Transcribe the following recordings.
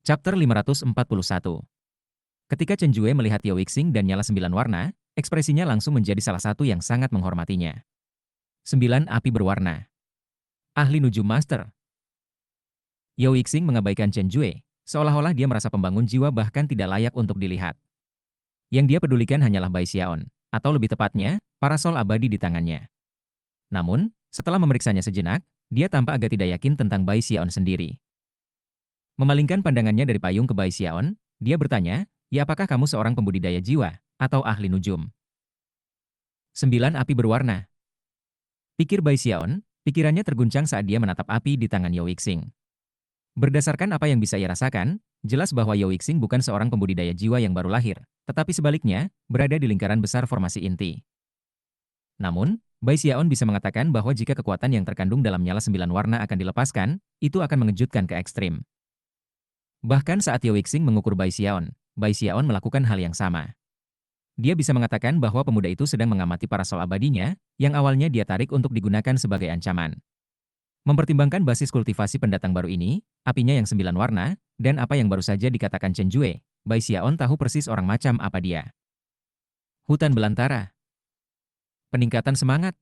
Chapter 541. Ketika Chen Jue melihat Yao Yixing dan nyala 9 warna, ekspresinya langsung menjadi salah satu yang sangat menghormatinya. 9 api berwarna. Ahli Nujum Master. Yao Yixing mengabaikan Chen Jue, seolah-olah dia merasa pembangun jiwa bahkan tidak layak untuk dilihat. Yang dia pedulikan hanyalah Bai Xiaon, atau lebih tepatnya, parasol abadi di tangannya. Namun, setelah memeriksanya sejenak, dia tampak agak tidak yakin tentang Bai Xiaon sendiri. Memalingkan pandangannya dari payung ke Bai Xiaon, dia bertanya, "Ya apakah kamu seorang pembudidaya jiwa, atau ahli nujum?" 9 api berwarna. Pikir Bai Xiaon, pikirannya terguncang saat dia menatap api di tangan Yao Yixing. Berdasarkan apa yang bisa ia rasakan, jelas bahwa Yao Yixing bukan seorang pembudidaya jiwa yang baru lahir, tetapi sebaliknya, berada di lingkaran besar formasi inti. Namun, Bai Xiaon bisa mengatakan bahwa jika kekuatan yang terkandung dalam nyala 9 warna akan dilepaskan, itu akan mengejutkan ke ekstrim. Bahkan saat Yao Yixing mengukur Bai Xiaon melakukan hal yang sama. Dia bisa mengatakan bahwa pemuda itu sedang mengamati parasol abadinya, yang awalnya dia tarik untuk digunakan sebagai ancaman. Mempertimbangkan basis kultivasi pendatang baru ini, apinya yang 9 warna, dan apa yang baru saja dikatakan Chen Jue, Bai Xiaon tahu persis orang macam apa dia. Hutan belantara. Peningkatan semangat.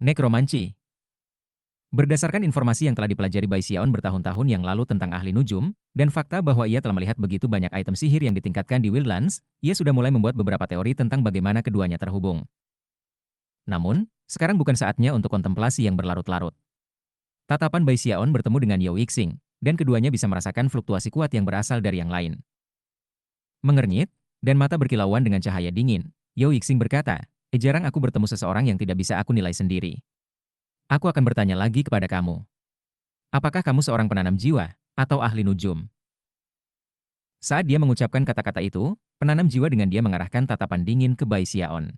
Nekromanci. Berdasarkan informasi yang telah dipelajari Bai Xiaon bertahun-tahun yang lalu tentang ahli nujum, dan fakta bahwa ia telah melihat begitu banyak item sihir yang ditingkatkan di Wildlands, ia sudah mulai membuat beberapa teori tentang bagaimana keduanya terhubung. Namun, sekarang bukan saatnya untuk kontemplasi yang berlarut-larut. Tatapan Bai Xiaon bertemu dengan Yao Yixing, dan keduanya bisa merasakan fluktuasi kuat yang berasal dari yang lain. Mengernyit, dan mata berkilauan dengan cahaya dingin, Yao Yixing berkata, jarang aku bertemu seseorang yang tidak bisa aku nilai sendiri. Aku akan bertanya lagi kepada kamu. Apakah kamu seorang penanam jiwa, atau ahli nujum? Saat dia mengucapkan kata-kata itu, penanam jiwa dengan dia mengarahkan tatapan dingin ke Bai Xiaon.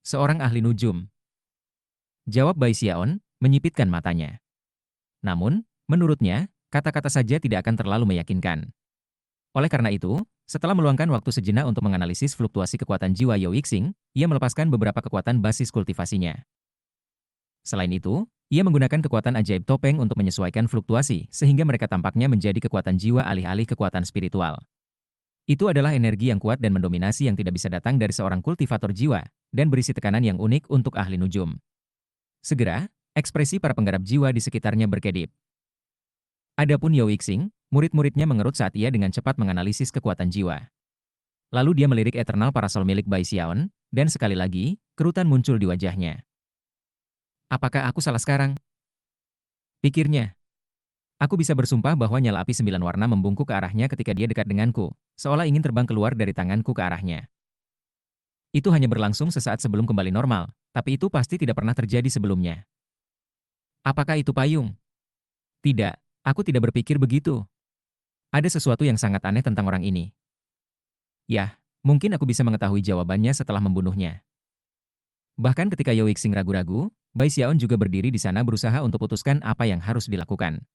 Seorang ahli nujum. Jawab Bai Xiaon, menyipitkan matanya. Namun, menurutnya, kata-kata saja tidak akan terlalu meyakinkan. Oleh karena itu, setelah meluangkan waktu sejenak untuk menganalisis fluktuasi kekuatan jiwa Yao Yixing, ia melepaskan beberapa kekuatan basis kultivasinya. Selain itu, ia menggunakan kekuatan ajaib topeng untuk menyesuaikan fluktuasi, sehingga mereka tampaknya menjadi kekuatan jiwa alih-alih kekuatan spiritual. Itu adalah energi yang kuat dan mendominasi yang tidak bisa datang dari seorang kultivator jiwa, dan berisi tekanan yang unik untuk ahli nujum. Segera, ekspresi para penggarap jiwa di sekitarnya berkedip. Adapun Yao Yixing, murid-muridnya mengerut saat ia dengan cepat menganalisis kekuatan jiwa. Lalu dia melirik Eternal Parasol milik Bai Xiaon, dan sekali lagi, kerutan muncul di wajahnya. Apakah aku salah sekarang? Pikirnya. Aku bisa bersumpah bahwa nyala api 9 warna membungkuk ke arahnya ketika dia dekat denganku, seolah ingin terbang keluar dari tanganku ke arahnya. Itu hanya berlangsung sesaat sebelum kembali normal, tapi itu pasti tidak pernah terjadi sebelumnya. Apakah itu payung? Tidak, aku tidak berpikir begitu. Ada sesuatu yang sangat aneh tentang orang ini. Yah, mungkin aku bisa mengetahui jawabannya setelah membunuhnya. Bahkan ketika Yao Yixing ragu-ragu, Bai Xiaon juga berdiri di sana berusaha untuk putuskan apa yang harus dilakukan.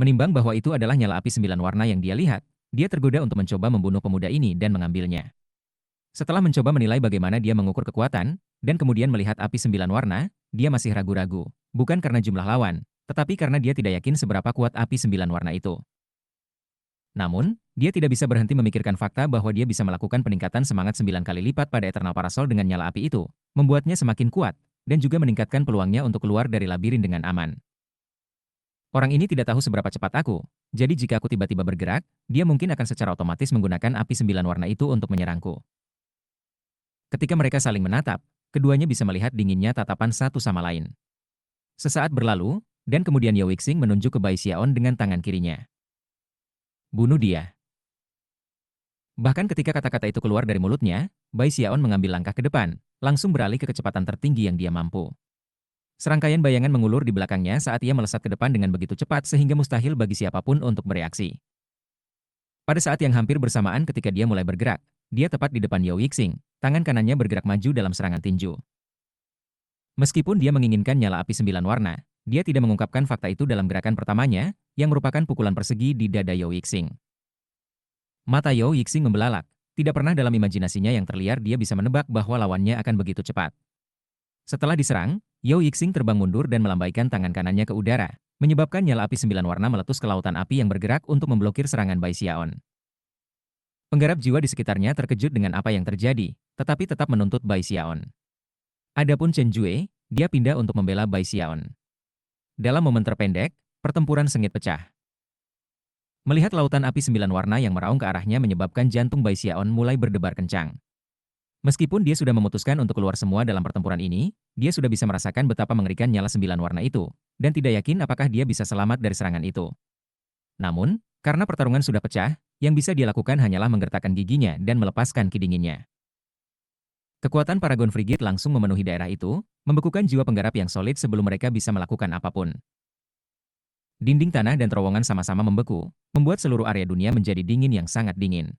Menimbang bahwa itu adalah nyala api 9 warna yang dia lihat, dia tergoda untuk mencoba membunuh pemuda ini dan mengambilnya. Setelah mencoba menilai bagaimana dia mengukur kekuatan, dan kemudian melihat api 9 warna, dia masih ragu-ragu, bukan karena jumlah lawan, tetapi karena dia tidak yakin seberapa kuat api 9 warna itu. Namun, dia tidak bisa berhenti memikirkan fakta bahwa dia bisa melakukan peningkatan semangat 9 kali lipat pada Eternal Parasol dengan nyala api itu, membuatnya semakin kuat, dan juga meningkatkan peluangnya untuk keluar dari labirin dengan aman. Orang ini tidak tahu seberapa cepat aku, jadi jika aku tiba-tiba bergerak, dia mungkin akan secara otomatis menggunakan api 9 warna itu untuk menyerangku. Ketika mereka saling menatap, keduanya bisa melihat dinginnya tatapan satu sama lain. Sesaat berlalu, dan kemudian Yao Yixing menunjuk ke Bai Xiaon dengan tangan kirinya. Bunuh dia. Bahkan ketika kata-kata itu keluar dari mulutnya, Bai Xiaon mengambil langkah ke depan, langsung beralih ke kecepatan tertinggi yang dia mampu. Serangkaian bayangan mengulur di belakangnya saat ia melesat ke depan dengan begitu cepat sehingga mustahil bagi siapapun untuk bereaksi. Pada saat yang hampir bersamaan ketika dia mulai bergerak, dia tepat di depan Yao Yixing, tangan kanannya bergerak maju dalam serangan tinju. Meskipun dia menginginkan nyala api 9 warna, dia tidak mengungkapkan fakta itu dalam gerakan pertamanya, yang merupakan pukulan persegi di dada Yao Yixing. Mata Yao Yixing membelalak, tidak pernah dalam imajinasinya yang terliar dia bisa menebak bahwa lawannya akan begitu cepat. Setelah diserang, Yao Yixing terbang mundur dan melambaikan tangan kanannya ke udara, menyebabkan nyala api 9 warna meletus ke lautan api yang bergerak untuk memblokir serangan Bai Xiaon. Penggarap jiwa di sekitarnya terkejut dengan apa yang terjadi, tetapi tetap menuntut Bai Xiaon. Adapun Chen Jue, dia pindah untuk membela Bai Xiaon. Dalam momen terpendek, pertempuran sengit pecah. Melihat lautan api 9 warna yang meraung ke arahnya menyebabkan jantung Bai Xiaon mulai berdebar kencang. Meskipun dia sudah memutuskan untuk keluar semua dalam pertempuran ini, dia sudah bisa merasakan betapa mengerikan nyala 9 warna itu, dan tidak yakin apakah dia bisa selamat dari serangan itu. Namun, karena pertarungan sudah pecah, yang bisa dia lakukan hanyalah menggertakkan giginya dan melepaskan ki dinginnya. Kekuatan Paragon Frigid langsung memenuhi daerah itu, membekukan jiwa penggarap yang solid sebelum mereka bisa melakukan apapun. Dinding tanah dan terowongan sama-sama membeku, membuat seluruh area dunia menjadi dingin yang sangat dingin.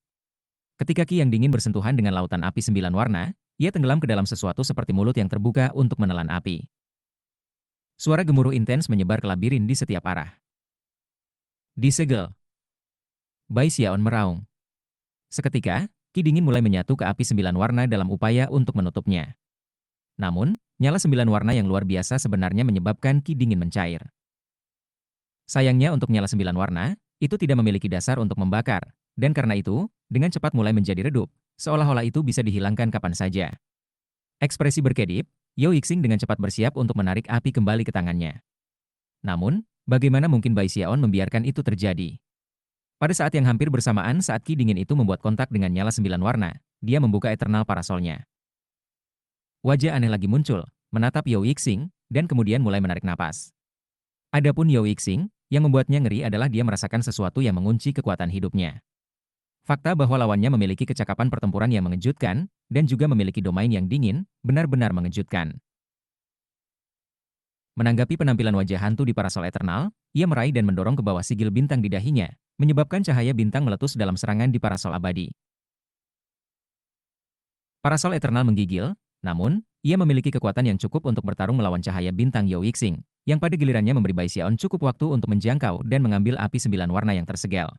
Ketika ki yang dingin bersentuhan dengan lautan api 9 warna, ia tenggelam ke dalam sesuatu seperti mulut yang terbuka untuk menelan api. Suara gemuruh intens menyebar ke labirin di setiap arah. Disegel. Bai Xiaon meraung. Seketika, ki dingin mulai menyatu ke api 9 warna dalam upaya untuk menutupnya. Namun, nyala 9 warna yang luar biasa sebenarnya menyebabkan ki dingin mencair. Sayangnya untuk nyala 9 warna, itu tidak memiliki dasar untuk membakar, dan karena itu, dengan cepat mulai menjadi redup, seolah-olah itu bisa dihilangkan kapan saja. Ekspresi berkedip, Yao Yixing dengan cepat bersiap untuk menarik api kembali ke tangannya. Namun, bagaimana mungkin Bai Xiaon membiarkan itu terjadi? Pada saat yang hampir bersamaan saat ki dingin itu membuat kontak dengan nyala 9 warna, dia membuka Eternal Parasolnya. Wajah aneh lagi muncul, menatap Yao Yixing, dan kemudian mulai menarik napas. Adapun Yao Yixing, yang membuatnya ngeri adalah dia merasakan sesuatu yang mengunci kekuatan hidupnya. Fakta bahwa lawannya memiliki kecakapan pertempuran yang mengejutkan, dan juga memiliki domain yang dingin, benar-benar mengejutkan. Menanggapi penampilan wajah hantu di Parasol Eternal, ia meraih dan mendorong ke bawah sigil bintang di dahinya, menyebabkan cahaya bintang meletus dalam serangan di Parasol Abadi. Parasol Eternal menggigil, namun, ia memiliki kekuatan yang cukup untuk bertarung melawan cahaya bintang Yao Yixing, yang pada gilirannya memberi Bai Xiaon cukup waktu untuk menjangkau dan mengambil api 9 warna yang tersegel.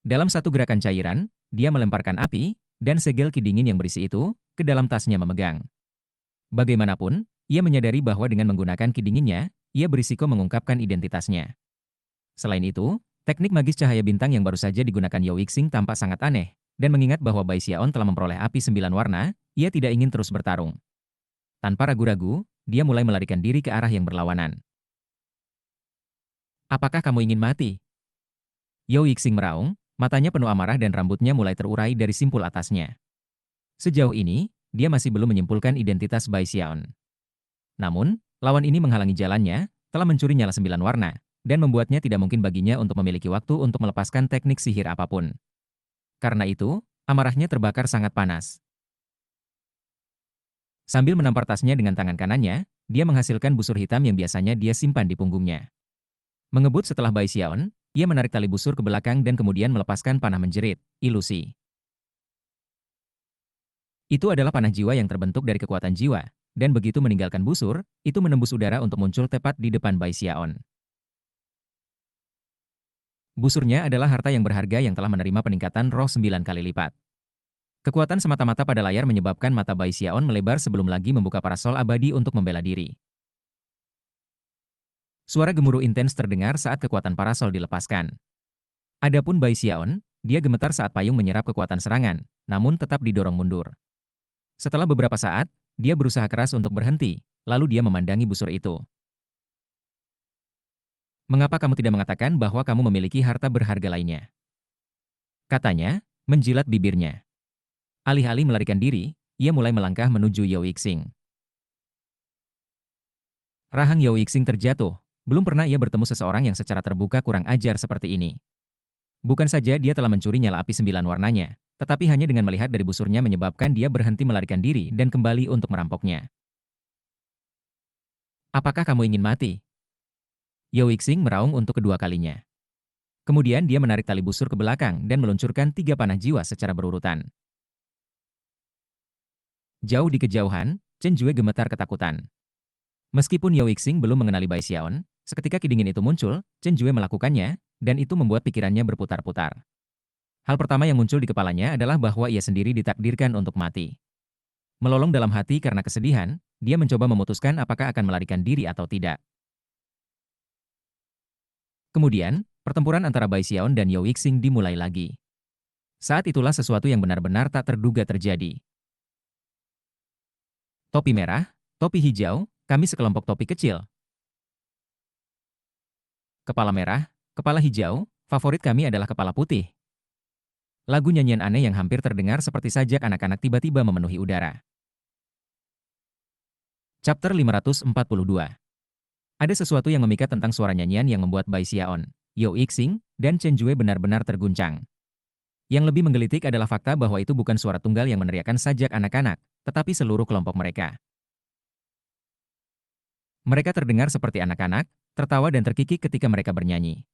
Dalam satu gerakan cairan, dia melemparkan api, dan segel ki dingin yang berisi itu, ke dalam tasnya memegang. Bagaimanapun, ia menyadari bahwa dengan menggunakan ki dinginnya, ia berisiko mengungkapkan identitasnya. Selain itu, teknik magis cahaya bintang yang baru saja digunakan Yao Yixing tampak sangat aneh, dan mengingat bahwa Bai Xiaon telah memperoleh api 9 warna, ia tidak ingin terus bertarung. Tanpa ragu-ragu, dia mulai melarikan diri ke arah yang berlawanan. Apakah kamu ingin mati? Yao Yixing meraung, matanya penuh amarah dan rambutnya mulai terurai dari simpul atasnya. Sejauh ini, dia masih belum menyimpulkan identitas Bai Xiaon. Namun, lawan ini menghalangi jalannya, telah mencuri nyala 9 warna, dan membuatnya tidak mungkin baginya untuk memiliki waktu untuk melepaskan teknik sihir apapun. Karena itu, amarahnya terbakar sangat panas. Sambil menampar tasnya dengan tangan kanannya, dia menghasilkan busur hitam yang biasanya dia simpan di punggungnya. Mengebut setelah Bai Xiaon, ia menarik tali busur ke belakang dan kemudian melepaskan panah menjerit, ilusi. Itu adalah panah jiwa yang terbentuk dari kekuatan jiwa, dan begitu meninggalkan busur, itu menembus udara untuk muncul tepat di depan Bai Xiaon. Busurnya adalah harta yang berharga yang telah menerima peningkatan roh 9 kali lipat. Kekuatan semata-mata pada layar menyebabkan mata Bai Xiaon melebar sebelum lagi membuka parasol abadi untuk membela diri. Suara gemuruh intens terdengar saat kekuatan parasol dilepaskan. Adapun Bai Xiaon, dia gemetar saat payung menyerap kekuatan serangan, namun tetap didorong mundur. Setelah beberapa saat, dia berusaha keras untuk berhenti, lalu dia memandangi busur itu. Mengapa kamu tidak mengatakan bahwa kamu memiliki harta berharga lainnya? Katanya, menjilat bibirnya. Alih-alih melarikan diri, ia mulai melangkah menuju Yao Yixing. Rahang Yao Yixing terjatuh, belum pernah ia bertemu seseorang yang secara terbuka kurang ajar seperti ini. Bukan saja dia telah mencuri nyala api 9 warnanya, tetapi hanya dengan melihat dari busurnya menyebabkan dia berhenti melarikan diri dan kembali untuk merampoknya. Apakah kamu ingin mati? Yao Yixing meraung untuk kedua kalinya. Kemudian dia menarik tali busur ke belakang dan meluncurkan 3 panah jiwa secara berurutan. Jauh di kejauhan, Chen Jue gemetar ketakutan. Meskipun Yao Yixing belum mengenali Bai Xiaon, seketika ki dingin itu muncul, Chen Jue melakukannya, dan itu membuat pikirannya berputar-putar. Hal pertama yang muncul di kepalanya adalah bahwa ia sendiri ditakdirkan untuk mati. Melolong dalam hati karena kesedihan, dia mencoba memutuskan apakah akan melarikan diri atau tidak. Kemudian, pertempuran antara Bai Xiaon dan Yao Yixing dimulai lagi. Saat itulah sesuatu yang benar-benar tak terduga terjadi. Topi merah, topi hijau, kami sekelompok topi kecil. Kepala merah, kepala hijau, favorit kami adalah kepala putih. Lagu nyanyian aneh yang hampir terdengar seperti sajak anak-anak tiba-tiba memenuhi udara. Chapter 542. Ada sesuatu yang memikat tentang suara nyanyian yang membuat Bai Xiaon, Yao Yixing, dan Chen Jue benar-benar terguncang. Yang lebih menggelitik adalah fakta bahwa itu bukan suara tunggal yang meneriakkan sajak anak-anak, tetapi seluruh kelompok mereka. Mereka terdengar seperti anak-anak, tertawa dan terkikik ketika mereka bernyanyi.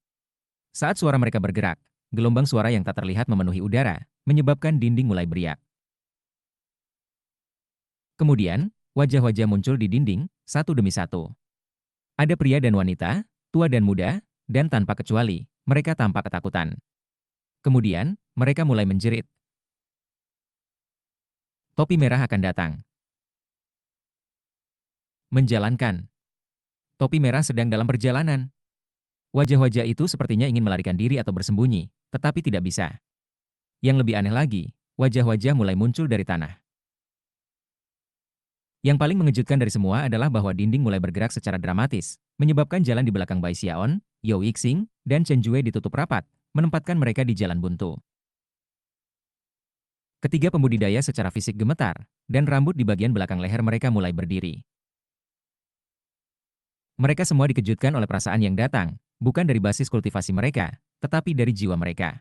Saat suara mereka bergerak, gelombang suara yang tak terlihat memenuhi udara, menyebabkan dinding mulai beriak. Kemudian, wajah-wajah muncul di dinding, satu demi satu. Ada pria dan wanita, tua dan muda, dan tanpa kecuali, mereka tampak ketakutan. Kemudian, mereka mulai menjerit. Topi merah akan datang. Menjalankan. Topi merah sedang dalam perjalanan. Wajah-wajah itu sepertinya ingin melarikan diri atau bersembunyi, tetapi tidak bisa. Yang lebih aneh lagi, wajah-wajah mulai muncul dari tanah. Yang paling mengejutkan dari semua adalah bahwa dinding mulai bergerak secara dramatis, menyebabkan jalan di belakang Bai Xiaon, Yao Yixing, dan Chen Jue ditutup rapat, menempatkan mereka di jalan buntu. Ketiga pembudidaya secara fisik gemetar, dan rambut di bagian belakang leher mereka mulai berdiri. Mereka semua dikejutkan oleh perasaan yang datang, bukan dari basis kultivasi mereka, tetapi dari jiwa mereka.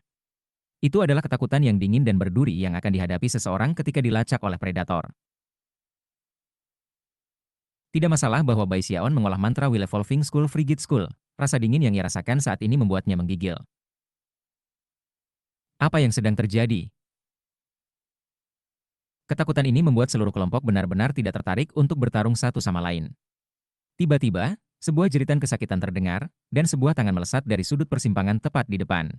Itu adalah ketakutan yang dingin dan berduri yang akan dihadapi seseorang ketika dilacak oleh predator. Tidak masalah bahwa Bai Xiaon mengolah mantra Will Evolving School Frigid School. Rasa dingin yang ia rasakan saat ini membuatnya menggigil. Apa yang sedang terjadi? Ketakutan ini membuat seluruh kelompok benar-benar tidak tertarik untuk bertarung satu sama lain. Tiba-tiba, sebuah jeritan kesakitan terdengar, dan sebuah tangan melesat dari sudut persimpangan tepat di depan.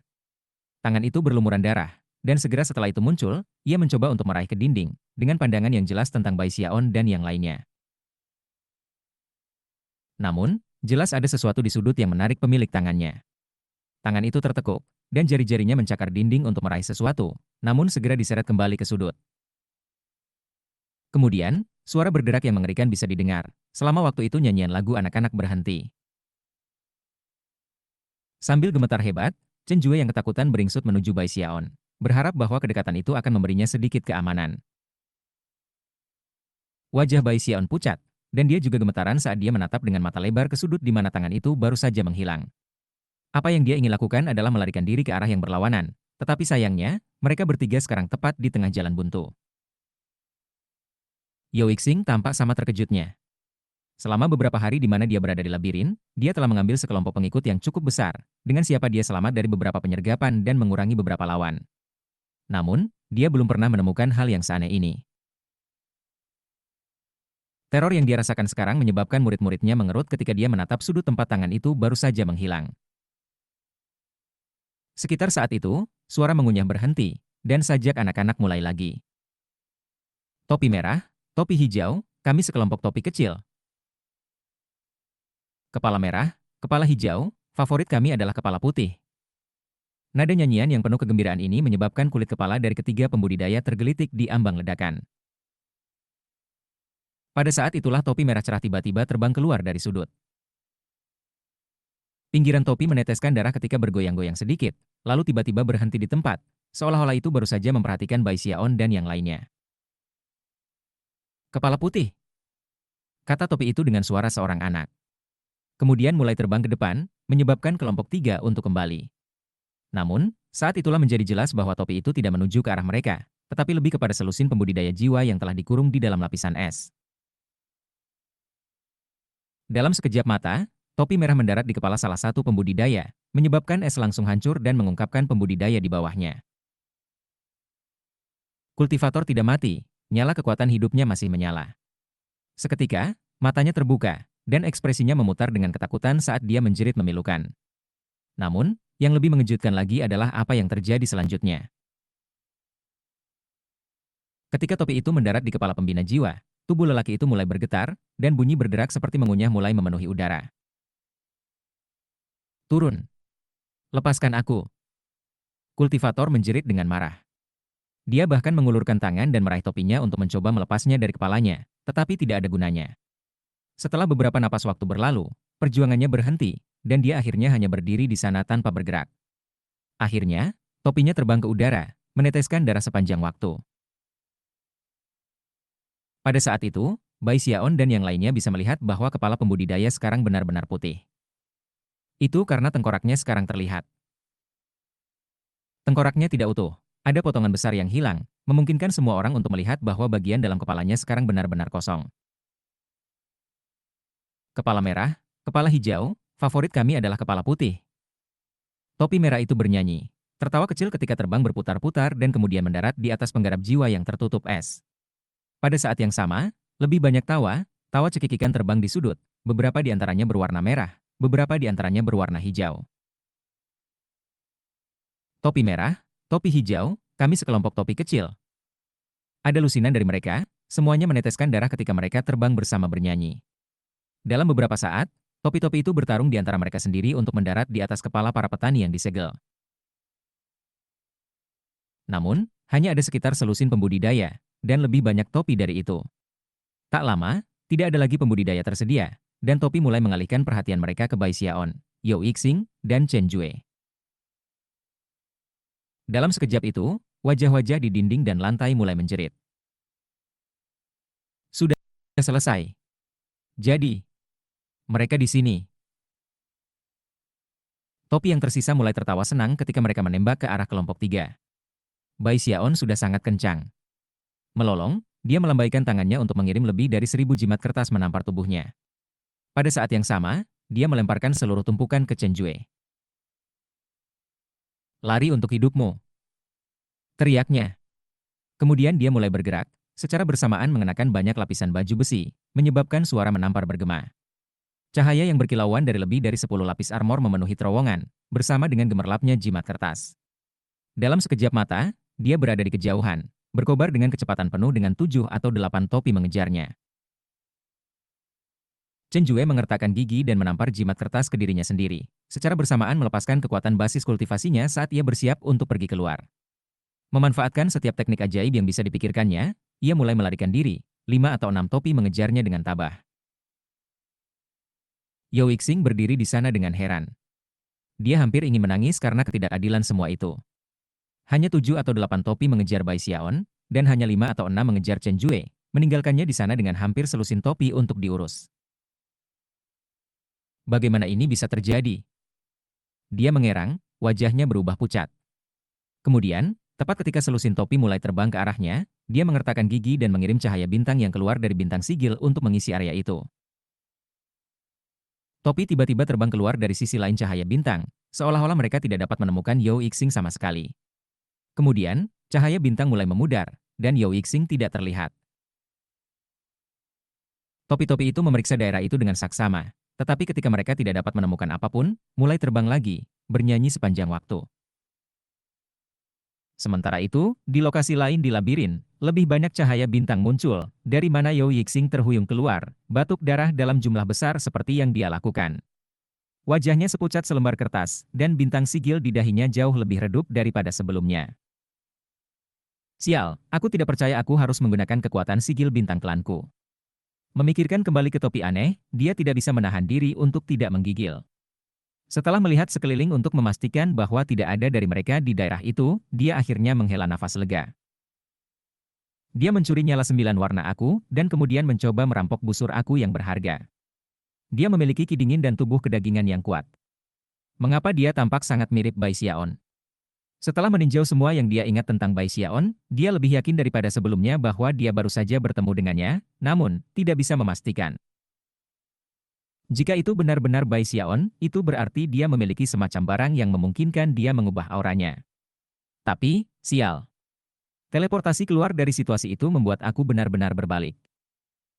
Tangan itu berlumuran darah, dan segera setelah itu muncul, ia mencoba untuk meraih ke dinding, dengan pandangan yang jelas tentang Bai Xiaon dan yang lainnya. Namun, jelas ada sesuatu di sudut yang menarik pemilik tangannya. Tangan itu tertekuk, dan jari-jarinya mencakar dinding untuk meraih sesuatu, namun segera diseret kembali ke sudut. Kemudian, suara berderak yang mengerikan bisa didengar. Selama waktu itu nyanyian lagu anak-anak berhenti. Sambil gemetar hebat, Chen Jue yang ketakutan beringsut menuju Bai Xiaon, berharap bahwa kedekatan itu akan memberinya sedikit keamanan. Wajah Bai Xiaon pucat, dan dia juga gemetaran saat dia menatap dengan mata lebar ke sudut di mana tangan itu baru saja menghilang. Apa yang dia ingin lakukan adalah melarikan diri ke arah yang berlawanan, tetapi sayangnya, mereka bertiga sekarang tepat di tengah jalan buntu. Yao Yixing tampak sama terkejutnya. Selama beberapa hari di mana dia berada di labirin, dia telah mengambil sekelompok pengikut yang cukup besar, dengan siapa dia selamat dari beberapa penyergapan dan mengurangi beberapa lawan. Namun, dia belum pernah menemukan hal yang seaneh ini. Teror yang dia rasakan sekarang menyebabkan murid-muridnya mengerut ketika dia menatap sudut tempat tangan itu baru saja menghilang. Sekitar saat itu, suara mengunyah berhenti, dan sajak anak-anak mulai lagi. Topi merah, topi hijau, kami sekelompok topi kecil. Kepala merah, kepala hijau, favorit kami adalah kepala putih. Nada nyanyian yang penuh kegembiraan ini menyebabkan kulit kepala dari ketiga pembudidaya tergelitik di ambang ledakan. Pada saat itulah topi merah cerah tiba-tiba terbang keluar dari sudut. Pinggiran topi meneteskan darah ketika bergoyang-goyang sedikit, lalu tiba-tiba berhenti di tempat, seolah-olah itu baru saja memperhatikan Bai Xiaon dan yang lainnya. Kepala putih, kata topi itu dengan suara seorang anak. Kemudian mulai terbang ke depan, menyebabkan kelompok tiga untuk kembali. Namun, saat itulah menjadi jelas bahwa topi itu tidak menuju ke arah mereka, tetapi lebih kepada selusin pembudidaya jiwa yang telah dikurung di dalam lapisan es. Dalam sekejap mata, topi merah mendarat di kepala salah satu pembudidaya, menyebabkan es langsung hancur dan mengungkapkan pembudidaya di bawahnya. Kultivator tidak mati, nyala kekuatan hidupnya masih menyala. Seketika, matanya terbuka, dan ekspresinya memutar dengan ketakutan saat dia menjerit memilukan. Namun, yang lebih mengejutkan lagi adalah apa yang terjadi selanjutnya. Ketika topi itu mendarat di kepala pembina jiwa, tubuh lelaki itu mulai bergetar, dan bunyi berderak seperti mengunyah mulai memenuhi udara. Turun. Lepaskan aku. Kultivator menjerit dengan marah. Dia bahkan mengulurkan tangan dan meraih topinya untuk mencoba melepasnya dari kepalanya, tetapi tidak ada gunanya. Setelah beberapa napas waktu berlalu, perjuangannya berhenti, dan dia akhirnya hanya berdiri di sana tanpa bergerak. Akhirnya, topinya terbang ke udara, meneteskan darah sepanjang waktu. Pada saat itu, Bai Xiaon dan yang lainnya bisa melihat bahwa kepala pembudidaya sekarang benar-benar putih. Itu karena tengkoraknya sekarang terlihat. Tengkoraknya tidak utuh. Ada potongan besar yang hilang, memungkinkan semua orang untuk melihat bahwa bagian dalam kepalanya sekarang benar-benar kosong. Kepala merah, kepala hijau, favorit kami adalah kepala putih. Topi merah itu bernyanyi. Tertawa kecil ketika terbang berputar-putar dan kemudian mendarat di atas penggarap jiwa yang tertutup es. Pada saat yang sama, lebih banyak tawa cekikikan terbang di sudut, beberapa di antaranya berwarna merah, beberapa di antaranya berwarna hijau. Topi merah, topi hijau, kami sekelompok topi kecil. Ada lusinan dari mereka, semuanya meneteskan darah ketika mereka terbang bersama bernyanyi. Dalam beberapa saat, topi-topi itu bertarung di antara mereka sendiri untuk mendarat di atas kepala para petani yang disegel. Namun, hanya ada sekitar selusin pembudidaya, dan lebih banyak topi dari itu. Tak lama, tidak ada lagi pembudidaya tersedia, dan topi mulai mengalihkan perhatian mereka ke Bai Xiaon, Yao Yixing, dan Chen Jue. Dalam sekejap itu, wajah-wajah di dinding dan lantai mulai menjerit. Sudah selesai. Jadi, mereka di sini. Topi yang tersisa mulai tertawa senang ketika mereka menembak ke arah kelompok 3. Bai Xiaon sudah sangat kencang. Melolong, dia melambaikan tangannya untuk mengirim lebih dari 1.000 jimat kertas menampar tubuhnya. Pada saat yang sama, dia melemparkan seluruh tumpukan ke Chen Jue. Lari untuk hidupmu, teriaknya. Kemudian dia mulai bergerak, secara bersamaan mengenakan banyak lapisan baju besi, menyebabkan suara menampar bergema. Cahaya yang berkilauan dari lebih dari 10 lapis armor memenuhi terowongan, bersama dengan gemerlapnya jimat kertas. Dalam sekejap mata, dia berada di kejauhan, berkobar dengan kecepatan penuh dengan 7 atau 8 topi mengejarnya. Chen Jue mengertakkan gigi dan menampar jimat kertas ke dirinya sendiri, secara bersamaan melepaskan kekuatan basis kultivasinya saat ia bersiap untuk pergi keluar. Memanfaatkan setiap teknik ajaib yang bisa dipikirkannya, ia mulai melarikan diri, 5 atau 6 topi mengejarnya dengan tabah. Yao Yixing berdiri di sana dengan heran. Dia hampir ingin menangis karena ketidakadilan semua itu. Hanya 7 atau 8 topi mengejar Bai Xiaon, dan hanya 5 atau 6 mengejar Chen Jue, meninggalkannya di sana dengan hampir selusin topi untuk diurus. Bagaimana ini bisa terjadi? Dia mengerang, wajahnya berubah pucat. Kemudian, tepat ketika selusin topi mulai terbang ke arahnya, dia mengertakkan gigi dan mengirim cahaya bintang yang keluar dari bintang sigil untuk mengisi area itu. Topi tiba-tiba terbang keluar dari sisi lain cahaya bintang, seolah-olah mereka tidak dapat menemukan Yao Yixing sama sekali. Kemudian, cahaya bintang mulai memudar, dan Yao Yixing tidak terlihat. Topi-topi itu memeriksa daerah itu dengan saksama, tetapi ketika mereka tidak dapat menemukan apapun, mulai terbang lagi, bernyanyi sepanjang waktu. Sementara itu, di lokasi lain di labirin, lebih banyak cahaya bintang muncul, dari mana Yao Yixing terhuyung keluar, batuk darah dalam jumlah besar seperti yang dia lakukan. Wajahnya sepucat selembar kertas, dan bintang sigil di dahinya jauh lebih redup daripada sebelumnya. Sial, aku tidak percaya aku harus menggunakan kekuatan sigil bintang klanku. Memikirkan kembali ke topi aneh, dia tidak bisa menahan diri untuk tidak menggigil. Setelah melihat sekeliling untuk memastikan bahwa tidak ada dari mereka di daerah itu, dia akhirnya menghela nafas lega. Dia mencuri nyala 9 warna aku, dan kemudian mencoba merampok busur aku yang berharga. Dia memiliki ki dingin dan tubuh kedagingan yang kuat. Mengapa dia tampak sangat mirip Bai Xiaon? Setelah meninjau semua yang dia ingat tentang Bai Xiaon, dia lebih yakin daripada sebelumnya bahwa dia baru saja bertemu dengannya, namun, tidak bisa memastikan. Jika itu benar-benar Bai Xiaon, itu berarti dia memiliki semacam barang yang memungkinkan dia mengubah auranya. Tapi, sial. Teleportasi keluar dari situasi itu membuat aku benar-benar berbalik.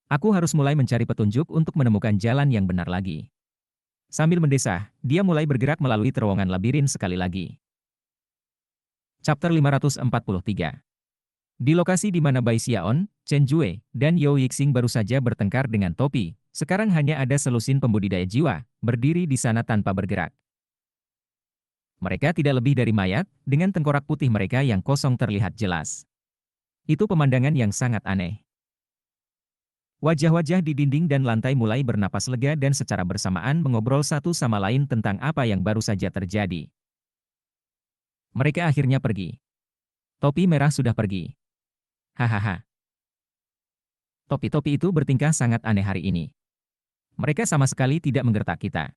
Aku harus mulai mencari petunjuk untuk menemukan jalan yang benar lagi. Sambil mendesah, dia mulai bergerak melalui terowongan labirin sekali lagi. Chapter 543. Di lokasi di mana Bai Xiaon, Chen Jue, dan Yao Yixing baru saja bertengkar dengan topi, sekarang hanya ada selusin pembudidaya jiwa, berdiri di sana tanpa bergerak. Mereka tidak lebih dari mayat, dengan tengkorak putih mereka yang kosong terlihat jelas. Itu pemandangan yang sangat aneh. Wajah-wajah di dinding dan lantai mulai bernapas lega dan secara bersamaan mengobrol satu sama lain tentang apa yang baru saja terjadi. Mereka akhirnya pergi. Topi merah sudah pergi. Hahaha. Topi-topi itu bertingkah sangat aneh hari ini. Mereka sama sekali tidak menggertak kita.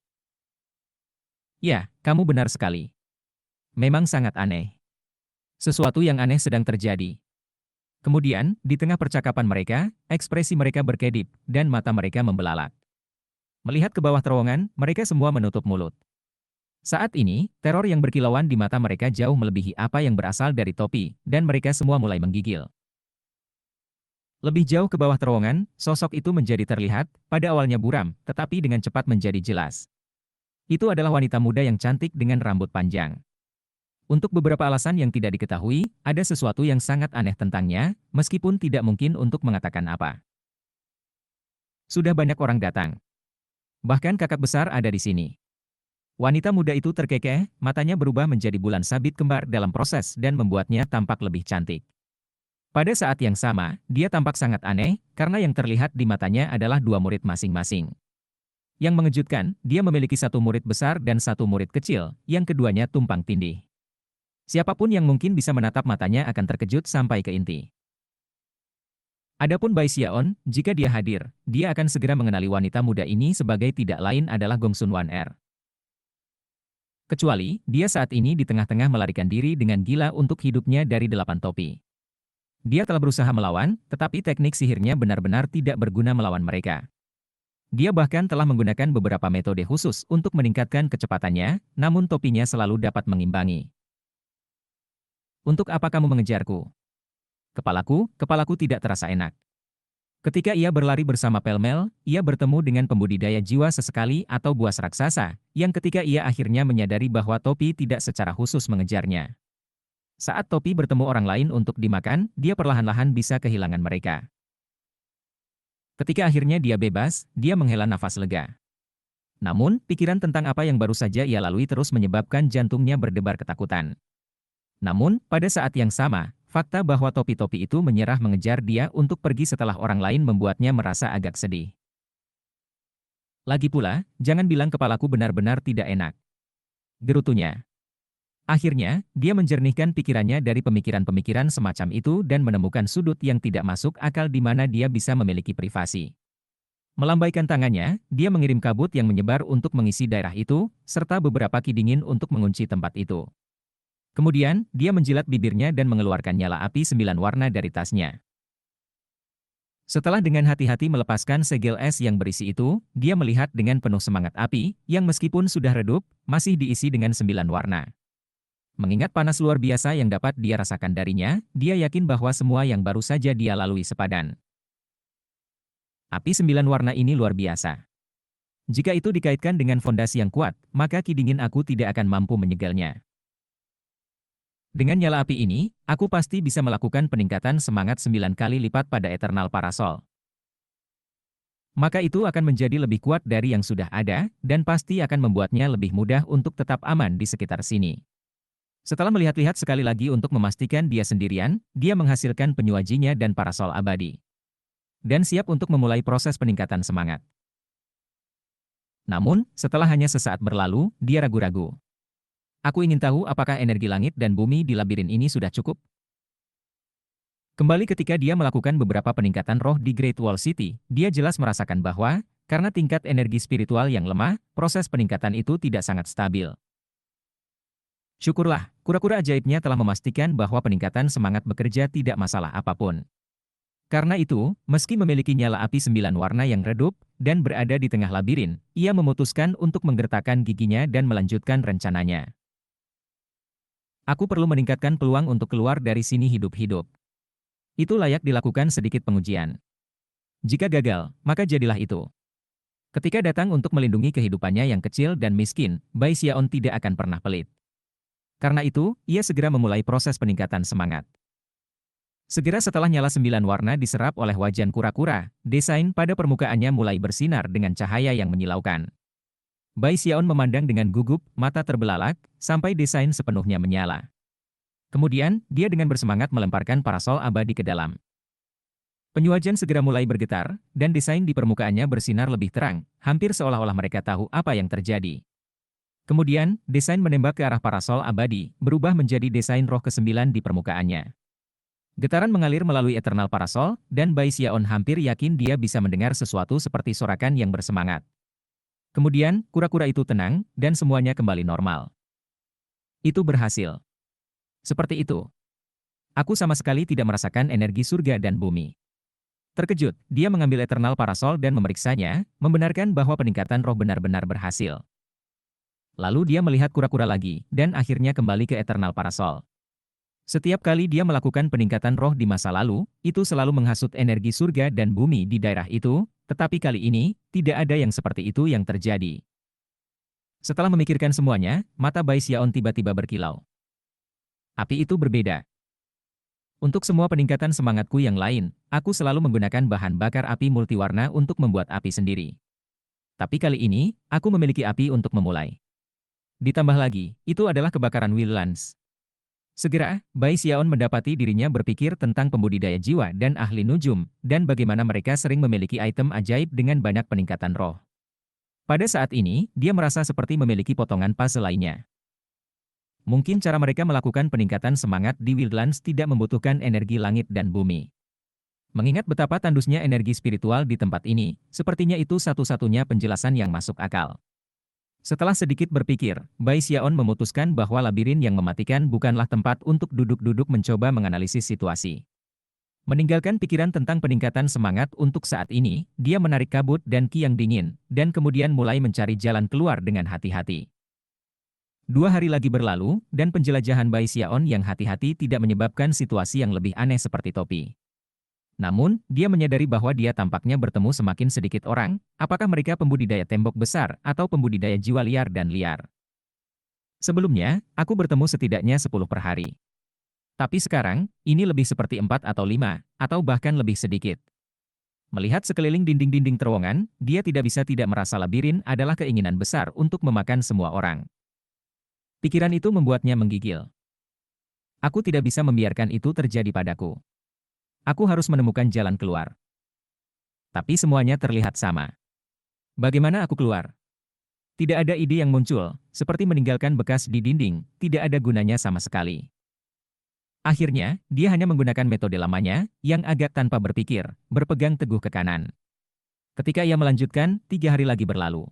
Ya, kamu benar sekali. Memang sangat aneh. Sesuatu yang aneh sedang terjadi. Kemudian, di tengah percakapan mereka, ekspresi mereka berkedip, dan mata mereka membelalak. Melihat ke bawah terowongan, mereka semua menutup mulut. Saat ini, teror yang berkilauan di mata mereka jauh melebihi apa yang berasal dari topi, dan mereka semua mulai menggigil. Lebih jauh ke bawah terowongan, sosok itu menjadi terlihat, pada awalnya buram, tetapi dengan cepat menjadi jelas. Itu adalah wanita muda yang cantik dengan rambut panjang. Untuk beberapa alasan yang tidak diketahui, ada sesuatu yang sangat aneh tentangnya, meskipun tidak mungkin untuk mengatakan apa. Sudah banyak orang datang. Bahkan kakak besar ada di sini. Wanita muda itu terkekeh, matanya berubah menjadi bulan sabit kembar dalam proses dan membuatnya tampak lebih cantik. Pada saat yang sama, dia tampak sangat aneh, karena yang terlihat di matanya adalah dua murid masing-masing. Yang mengejutkan, dia memiliki satu murid besar dan satu murid kecil, yang keduanya tumpang tindih. Siapapun yang mungkin bisa menatap matanya akan terkejut sampai ke inti. Adapun Bai Xiaon, jika dia hadir, dia akan segera mengenali wanita muda ini sebagai tidak lain adalah Gongsun Wan Er. Kecuali, dia saat ini di tengah-tengah melarikan diri dengan gila untuk hidupnya dari 8 topi. Dia telah berusaha melawan, tetapi teknik sihirnya benar-benar tidak berguna melawan mereka. Dia bahkan telah menggunakan beberapa metode khusus untuk meningkatkan kecepatannya, namun topinya selalu dapat mengimbangi. Untuk apa kamu mengejarku? Kepalaku tidak terasa enak. Ketika ia berlari bersama pele-mele, ia bertemu dengan pembudidaya jiwa sesekali atau buas raksasa, yang ketika ia akhirnya menyadari bahwa topi tidak secara khusus mengejarnya. Saat topi bertemu orang lain untuk dimakan, dia perlahan-lahan bisa kehilangan mereka. Ketika akhirnya dia bebas, dia menghela nafas lega. Namun, pikiran tentang apa yang baru saja ia lalui terus menyebabkan jantungnya berdebar ketakutan. Namun, pada saat yang sama, fakta bahwa topi-topi itu menyerah mengejar dia untuk pergi setelah orang lain membuatnya merasa agak sedih. Lagi pula, jangan bilang kepalaku benar-benar tidak enak. Gerutunya. Akhirnya, dia menjernihkan pikirannya dari pemikiran-pemikiran semacam itu dan menemukan sudut yang tidak masuk akal di mana dia bisa memiliki privasi. Melambaikan tangannya, dia mengirim kabut yang menyebar untuk mengisi daerah itu, serta beberapa ki dingin untuk mengunci tempat itu. Kemudian, dia menjilat bibirnya dan mengeluarkan nyala api 9 warna dari tasnya. Setelah dengan hati-hati melepaskan segel es yang berisi itu, dia melihat dengan penuh semangat api, yang meskipun sudah redup, masih diisi dengan 9 warna. Mengingat panas luar biasa yang dapat dia rasakan darinya, dia yakin bahwa semua yang baru saja dia lalui sepadan. Api 9 warna ini luar biasa. Jika itu dikaitkan dengan fondasi yang kuat, maka ki dingin aku tidak akan mampu menyegelnya. Dengan nyala api ini, aku pasti bisa melakukan peningkatan semangat 9 kali lipat pada Eternal Parasol. Maka itu akan menjadi lebih kuat dari yang sudah ada, dan pasti akan membuatnya lebih mudah untuk tetap aman di sekitar sini. Setelah melihat-lihat sekali lagi untuk memastikan dia sendirian, dia menghasilkan penyuajinya dan parasol abadi. Dan siap untuk memulai proses peningkatan semangat. Namun, setelah hanya sesaat berlalu, dia ragu-ragu. Aku ingin tahu apakah energi langit dan bumi di labirin ini sudah cukup. Kembali ketika dia melakukan beberapa peningkatan roh di Great Wall City, dia jelas merasakan bahwa, karena tingkat energi spiritual yang lemah, proses peningkatan itu tidak sangat stabil. Syukurlah, kura-kura ajaibnya telah memastikan bahwa peningkatan semangat bekerja tidak masalah apapun. Karena itu, meski memiliki nyala api 9 warna yang redup, dan berada di tengah labirin, ia memutuskan untuk menggertakkan giginya dan melanjutkan rencananya. Aku perlu meningkatkan peluang untuk keluar dari sini hidup-hidup. Itu layak dilakukan sedikit pengujian. Jika gagal, maka jadilah itu. Ketika datang untuk melindungi kehidupannya yang kecil dan miskin, Bai Xiaon tidak akan pernah pelit. Karena itu, ia segera memulai proses peningkatan semangat. Segera setelah nyala 9 warna diserap oleh wajan kura-kura, desain pada permukaannya mulai bersinar dengan cahaya yang menyilaukan. Bai Xiaon memandang dengan gugup, mata terbelalak, sampai desain sepenuhnya menyala. Kemudian, dia dengan bersemangat melemparkan parasol abadi ke dalam. Penyuajan segera mulai bergetar, dan desain di permukaannya bersinar lebih terang, hampir seolah-olah mereka tahu apa yang terjadi. Kemudian, desain menembak ke arah parasol abadi, berubah menjadi desain roh ke-9 di permukaannya. Getaran mengalir melalui Eternal Parasol, dan Bai Xiaon hampir yakin dia bisa mendengar sesuatu seperti sorakan yang bersemangat. Kemudian, kura-kura itu tenang, dan semuanya kembali normal. Itu berhasil. Seperti itu. Aku sama sekali tidak merasakan energi surga dan bumi. Terkejut, dia mengambil Eternal Parasol dan memeriksanya, membenarkan bahwa peningkatan roh benar-benar berhasil. Lalu dia melihat kura-kura lagi, dan akhirnya kembali ke Eternal Parasol. Setiap kali dia melakukan peningkatan roh di masa lalu, itu selalu menghasut energi surga dan bumi di daerah itu, tetapi kali ini, tidak ada yang seperti itu yang terjadi. Setelah memikirkan semuanya, mata Bai Xiaon tiba-tiba berkilau. Api itu berbeda. Untuk semua peningkatan semangatku yang lain, aku selalu menggunakan bahan bakar api multiwarna untuk membuat api sendiri. Tapi kali ini, aku memiliki api untuk memulai. Ditambah lagi, itu adalah kebakaran Wildlands. Segera, Bai Xiaon mendapati dirinya berpikir tentang pembudidaya jiwa dan ahli nujum, dan bagaimana mereka sering memiliki item ajaib dengan banyak peningkatan roh. Pada saat ini, dia merasa seperti memiliki potongan puzzle lainnya. Mungkin cara mereka melakukan peningkatan semangat di Wildlands tidak membutuhkan energi langit dan bumi. Mengingat betapa tandusnya energi spiritual di tempat ini, sepertinya itu satu-satunya penjelasan yang masuk akal. Setelah sedikit berpikir, Bai Xiaon memutuskan bahwa labirin yang mematikan bukanlah tempat untuk duduk-duduk mencoba menganalisis situasi. Meninggalkan pikiran tentang peningkatan semangat untuk saat ini, dia menarik kabut dan ki yang dingin, dan kemudian mulai mencari jalan keluar dengan hati-hati. 2 hari lagi berlalu, dan penjelajahan Bai Xiaon yang hati-hati tidak menyebabkan situasi yang lebih aneh seperti topi. Namun, dia menyadari bahwa dia tampaknya bertemu semakin sedikit orang, apakah mereka pembudidaya tembok besar atau pembudidaya jiwa liar dan liar. Sebelumnya, aku bertemu setidaknya 10 per hari. Tapi sekarang, ini lebih seperti 4 atau 5, atau bahkan lebih sedikit. Melihat sekeliling dinding-dinding terowongan, dia tidak bisa tidak merasa labirin adalah keinginan besar untuk memakan semua orang. Pikiran itu membuatnya menggigil. Aku tidak bisa membiarkan itu terjadi padaku. Aku harus menemukan jalan keluar. Tapi semuanya terlihat sama. Bagaimana aku keluar? Tidak ada ide yang muncul, seperti meninggalkan bekas di dinding, tidak ada gunanya sama sekali. Akhirnya, dia hanya menggunakan metode lamanya, yang agak tanpa berpikir, berpegang teguh ke kanan. Ketika ia melanjutkan, 3 hari lagi berlalu.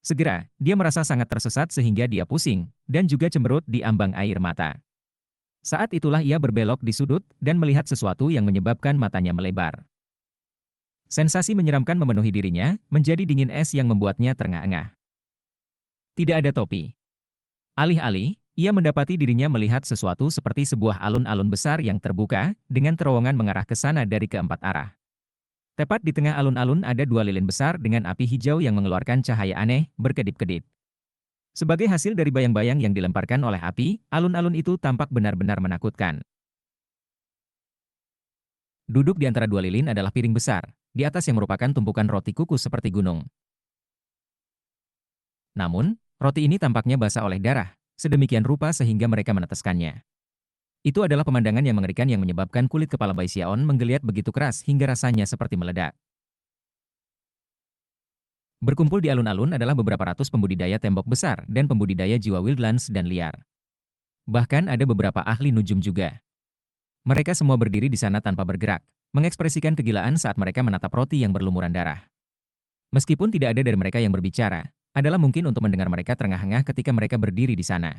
Segera, dia merasa sangat tersesat sehingga dia pusing, dan juga cemberut di ambang air mata. Saat itulah ia berbelok di sudut dan melihat sesuatu yang menyebabkan matanya melebar. Sensasi menyeramkan memenuhi dirinya, menjadi dingin es yang membuatnya terengah-engah. Tidak ada topi. Alih-alih, ia mendapati dirinya melihat sesuatu seperti sebuah alun-alun besar yang terbuka, dengan terowongan mengarah ke sana dari keempat arah. Tepat di tengah alun-alun ada 2 lilin besar dengan api hijau yang mengeluarkan cahaya aneh, berkedip-kedip. Sebagai hasil dari bayang-bayang yang dilemparkan oleh api, alun-alun itu tampak benar-benar menakutkan. Duduk di antara 2 lilin adalah piring besar, di atas yang merupakan tumpukan roti kukus seperti gunung. Namun, roti ini tampaknya basah oleh darah, sedemikian rupa sehingga mereka meneteskannya. Itu adalah pemandangan yang mengerikan yang menyebabkan kulit kepala Bai Xiaon menggeliat begitu keras hingga rasanya seperti meledak. Berkumpul di alun-alun adalah beberapa ratus pembudidaya tembok besar dan pembudidaya jiwa wildlands dan liar. Bahkan ada beberapa ahli nujum juga. Mereka semua berdiri di sana tanpa bergerak, mengekspresikan kegilaan saat mereka menatap roti yang berlumuran darah. Meskipun tidak ada dari mereka yang berbicara, adalah mungkin untuk mendengar mereka terengah-engah ketika mereka berdiri di sana.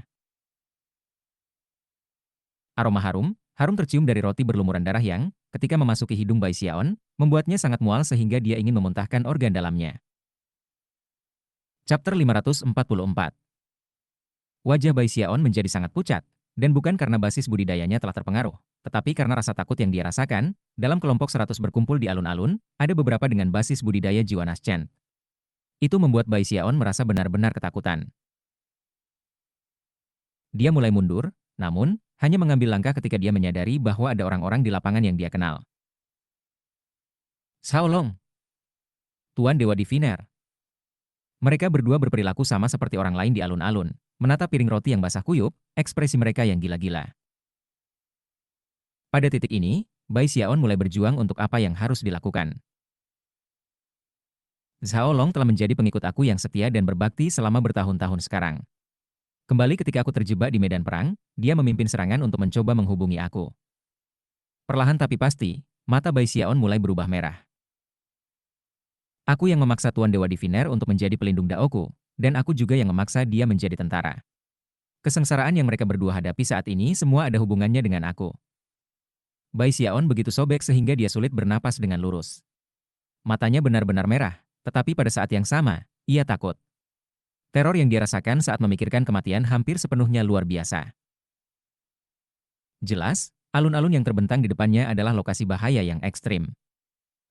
Aroma harum tercium dari roti berlumuran darah yang, ketika memasuki hidung Bai Xiaon, membuatnya sangat mual sehingga dia ingin memuntahkan organ dalamnya. Chapter 544. Wajah Bai Xiaon menjadi sangat pucat, dan bukan karena basis budidayanya telah terpengaruh, tetapi karena rasa takut yang dia rasakan. Dalam kelompok 100 berkumpul di alun-alun, ada beberapa dengan basis budidaya jiwa Naschen. Itu membuat Bai Xiaon merasa benar-benar ketakutan. Dia mulai mundur, namun, hanya mengambil langkah ketika dia menyadari bahwa ada orang-orang di lapangan yang dia kenal. Xiaolong, Tuan Dewa Diviner. Mereka berdua berperilaku sama seperti orang lain di alun-alun, menatap piring roti yang basah kuyup, ekspresi mereka yang gila-gila. Pada titik ini, Bai Xiaon mulai berjuang untuk apa yang harus dilakukan. Zhao Long telah menjadi pengikut aku yang setia dan berbakti selama bertahun-tahun sekarang. Kembali ketika aku terjebak di medan perang, dia memimpin serangan untuk mencoba menghubungi aku. Perlahan tapi pasti, mata Bai Xiaon mulai berubah merah. Aku yang memaksa Tuan Dewa Diviner untuk menjadi pelindung Daoku, dan aku juga yang memaksa dia menjadi tentara. Kesengsaraan yang mereka berdua hadapi saat ini semua ada hubungannya dengan aku. Bai Xiaon begitu sobek sehingga dia sulit bernapas dengan lurus. Matanya benar-benar merah, tetapi pada saat yang sama, ia takut. Teror yang dia rasakan saat memikirkan kematian hampir sepenuhnya luar biasa. Jelas, alun-alun yang terbentang di depannya adalah lokasi bahaya yang ekstrim.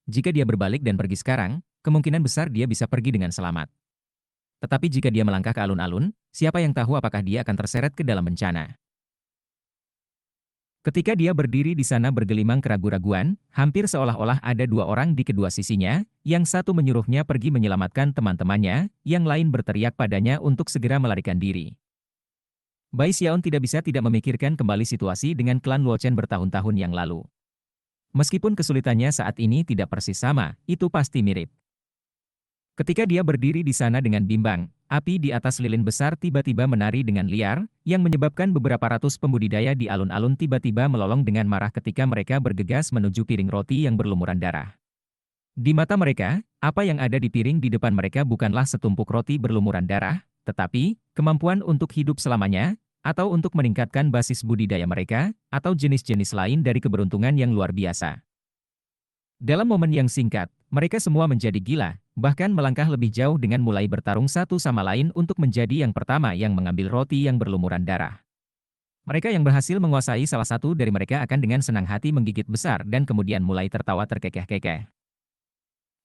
Jika dia berbalik dan pergi sekarang, kemungkinan besar dia bisa pergi dengan selamat. Tetapi jika dia melangkah ke alun-alun, siapa yang tahu apakah dia akan terseret ke dalam bencana. Ketika dia berdiri di sana bergelimang keraguan-raguan, hampir seolah-olah ada dua orang di kedua sisinya, yang satu menyuruhnya pergi menyelamatkan teman-temannya, yang lain berteriak padanya untuk segera melarikan diri. Bai Xiaon tidak bisa tidak memikirkan kembali situasi dengan klan Luochen bertahun-tahun yang lalu. Meskipun kesulitannya saat ini tidak persis sama, itu pasti mirip. Ketika dia berdiri di sana dengan bimbang, api di atas lilin besar tiba-tiba menari dengan liar, yang menyebabkan beberapa ratus pembudidaya di alun-alun tiba-tiba melolong dengan marah ketika mereka bergegas menuju piring roti yang berlumuran darah. Di mata mereka, apa yang ada di piring di depan mereka bukanlah setumpuk roti berlumuran darah, tetapi kemampuan untuk hidup selamanya, atau untuk meningkatkan basis budidaya mereka, atau jenis-jenis lain dari keberuntungan yang luar biasa. Dalam momen yang singkat, mereka semua menjadi gila, bahkan melangkah lebih jauh dengan mulai bertarung satu sama lain untuk menjadi yang pertama yang mengambil roti yang berlumuran darah. Mereka yang berhasil menguasai salah satu dari mereka akan dengan senang hati menggigit besar dan kemudian mulai tertawa terkekeh-kekeh.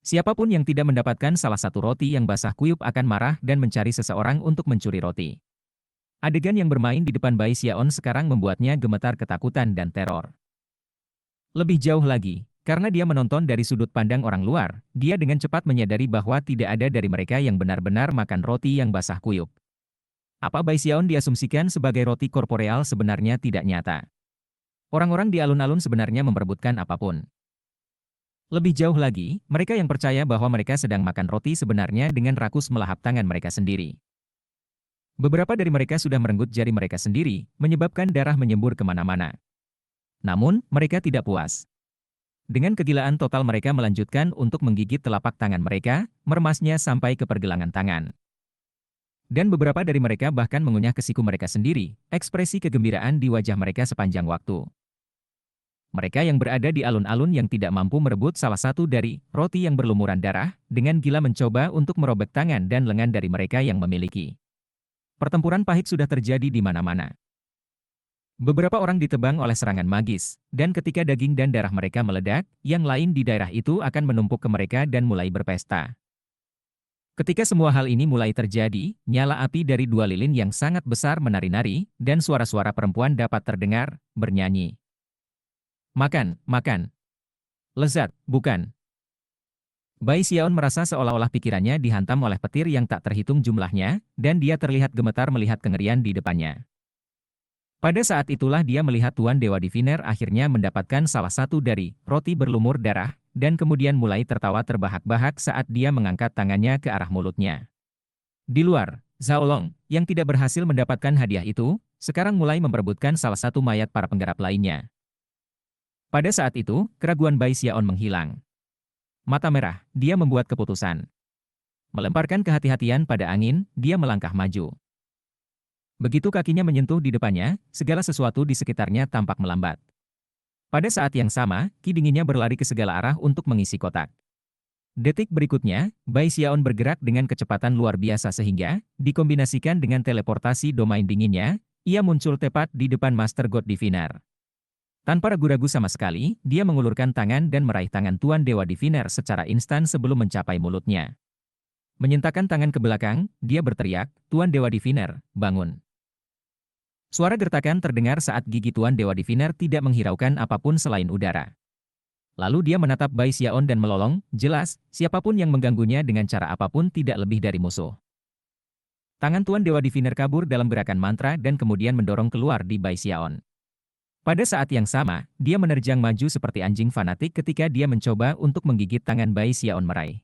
Siapapun yang tidak mendapatkan salah satu roti yang basah kuyup akan marah dan mencari seseorang untuk mencuri roti. Adegan yang bermain di depan Bai Xiaon sekarang membuatnya gemetar ketakutan dan teror. Lebih jauh lagi, karena dia menonton dari sudut pandang orang luar, dia dengan cepat menyadari bahwa tidak ada dari mereka yang benar-benar makan roti yang basah kuyup. Apa Bai Xiaon diasumsikan sebagai roti korporeal sebenarnya tidak nyata. Orang-orang di alun-alun sebenarnya memperebutkan apapun. Lebih jauh lagi, mereka yang percaya bahwa mereka sedang makan roti sebenarnya dengan rakus melahap tangan mereka sendiri. Beberapa dari mereka sudah merenggut jari mereka sendiri, menyebabkan darah menyembur kemana-mana. Namun, mereka tidak puas. Dengan kegilaan total mereka melanjutkan untuk menggigit telapak tangan mereka, meremasnya sampai ke pergelangan tangan. Dan beberapa dari mereka bahkan mengunyah ke siku mereka sendiri, ekspresi kegembiraan di wajah mereka sepanjang waktu. Mereka yang berada di alun-alun yang tidak mampu merebut salah satu dari roti yang berlumuran darah, dengan gila mencoba untuk merobek tangan dan lengan dari mereka yang memiliki. Pertempuran pahit sudah terjadi di mana-mana. Beberapa orang ditebang oleh serangan magis, dan ketika daging dan darah mereka meledak, yang lain di daerah itu akan menumpuk ke mereka dan mulai berpesta. Ketika semua hal ini mulai terjadi, nyala api dari dua lilin yang sangat besar menari-nari, dan suara-suara perempuan dapat terdengar, bernyanyi. Makan, makan. Lezat, bukan? Bai Xiaon merasa seolah-olah pikirannya dihantam oleh petir yang tak terhitung jumlahnya, dan dia terlihat gemetar melihat kengerian di depannya. Pada saat itulah dia melihat Tuan Dewa Diviner akhirnya mendapatkan salah satu dari roti berlumur darah, dan kemudian mulai tertawa terbahak-bahak saat dia mengangkat tangannya ke arah mulutnya. Di luar, Zhao Long, yang tidak berhasil mendapatkan hadiah itu, sekarang mulai memperebutkan salah satu mayat para penggarap lainnya. Pada saat itu, keraguan Bai Xiaon menghilang. Mata merah, dia membuat keputusan. Melemparkan kehati-hatian pada angin, dia melangkah maju. Begitu kakinya menyentuh di depannya, segala sesuatu di sekitarnya tampak melambat. Pada saat yang sama, ki dinginnya berlari ke segala arah untuk mengisi kotak. Detik berikutnya, Bai Xiaon bergerak dengan kecepatan luar biasa sehingga, dikombinasikan dengan teleportasi domain dinginnya, ia muncul tepat di depan Master God Diviner. Tanpa ragu-ragu sama sekali, dia mengulurkan tangan dan meraih tangan Tuan Dewa Diviner secara instan sebelum mencapai mulutnya. Menyentakkan tangan ke belakang, dia berteriak, "Tuan Dewa Diviner, bangun." Suara gertakan terdengar saat gigi Tuan Dewa Diviner tidak menghiraukan apapun selain udara. Lalu dia menatap Bai Xiaon dan melolong, jelas, siapapun yang mengganggunya dengan cara apapun tidak lebih dari musuh. Tangan Tuan Dewa Diviner kabur dalam gerakan mantra dan kemudian mendorong keluar di Bai Xiaon. Pada saat yang sama, dia menerjang maju seperti anjing fanatik ketika dia mencoba untuk menggigit tangan Bai Xiaon meraih.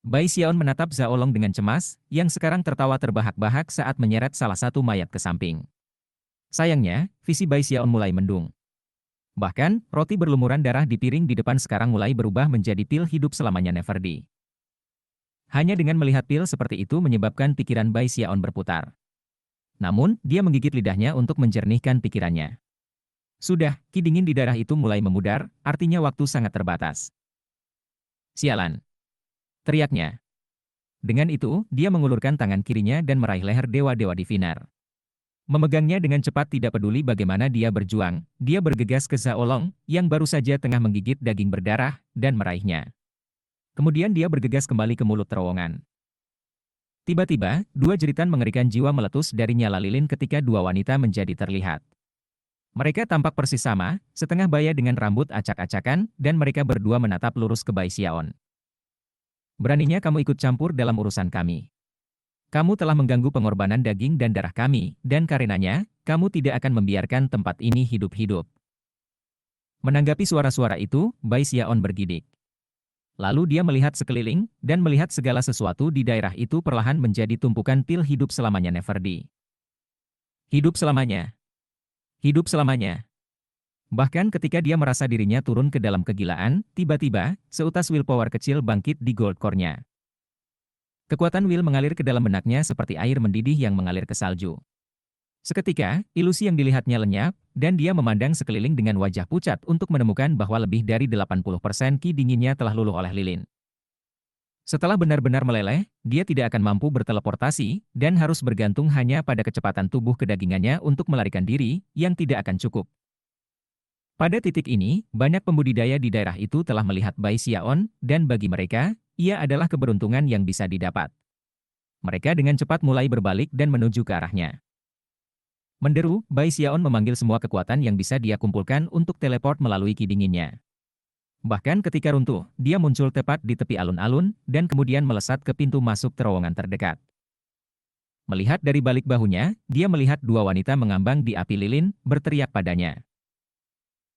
Bai Xiaon menatap Zhao Long dengan cemas, yang sekarang tertawa terbahak-bahak saat menyeret salah satu mayat ke samping. Sayangnya, visi Bai Xiaon mulai mendung. Bahkan, roti berlumuran darah di piring di depan sekarang mulai berubah menjadi pil hidup selamanya Neverdi. Hanya dengan melihat pil seperti itu menyebabkan pikiran Bai Xiaon berputar. Namun, dia menggigit lidahnya untuk menjernihkan pikirannya. Sudah, ki dingin di darah itu mulai memudar, artinya waktu sangat terbatas. Sialan! Teriaknya. Dengan itu, dia mengulurkan tangan kirinya dan meraih leher Dewa-Dewa Diviner. Memegangnya dengan cepat tidak peduli bagaimana dia berjuang, dia bergegas ke Zhao Long, yang baru saja tengah menggigit daging berdarah, dan meraihnya. Kemudian dia bergegas kembali ke mulut terowongan. Tiba-tiba, dua jeritan mengerikan jiwa meletus dari nyala lilin ketika dua wanita menjadi terlihat. Mereka tampak persis sama, setengah baya dengan rambut acak-acakan, dan mereka berdua menatap lurus ke Bai Xiaon. Beraninya kamu ikut campur dalam urusan kami. Kamu telah mengganggu pengorbanan daging dan darah kami, dan karenanya, kamu tidak akan membiarkan tempat ini hidup-hidup. Menanggapi suara-suara itu, Bai Xiaon bergidik. Lalu dia melihat sekeliling, dan melihat segala sesuatu di daerah itu perlahan menjadi tumpukan pil hidup selamanya Neverdi. Hidup selamanya. Hidup selamanya. Bahkan ketika dia merasa dirinya turun ke dalam kegilaan, tiba-tiba, seutas willpower kecil bangkit di gold core-nya. Kekuatan will mengalir ke dalam benaknya seperti air mendidih yang mengalir ke salju. Seketika, ilusi yang dilihatnya lenyap, dan dia memandang sekeliling dengan wajah pucat untuk menemukan bahwa lebih dari 80% ki dinginnya telah luluh oleh lilin. Setelah benar-benar meleleh, dia tidak akan mampu berteleportasi, dan harus bergantung hanya pada kecepatan tubuh kedagingannya untuk melarikan diri, yang tidak akan cukup. Pada titik ini, banyak pembudidaya di daerah itu telah melihat Bai Xiaon, dan bagi mereka, ia adalah keberuntungan yang bisa didapat. Mereka dengan cepat mulai berbalik dan menuju ke arahnya. Menderu, Bai Xiaon memanggil semua kekuatan yang bisa dia kumpulkan untuk teleport melalui ki dinginnya. Bahkan ketika runtuh, dia muncul tepat di tepi alun-alun, dan kemudian melesat ke pintu masuk terowongan terdekat. Melihat dari balik bahunya, dia melihat dua wanita mengambang di api lilin, berteriak padanya.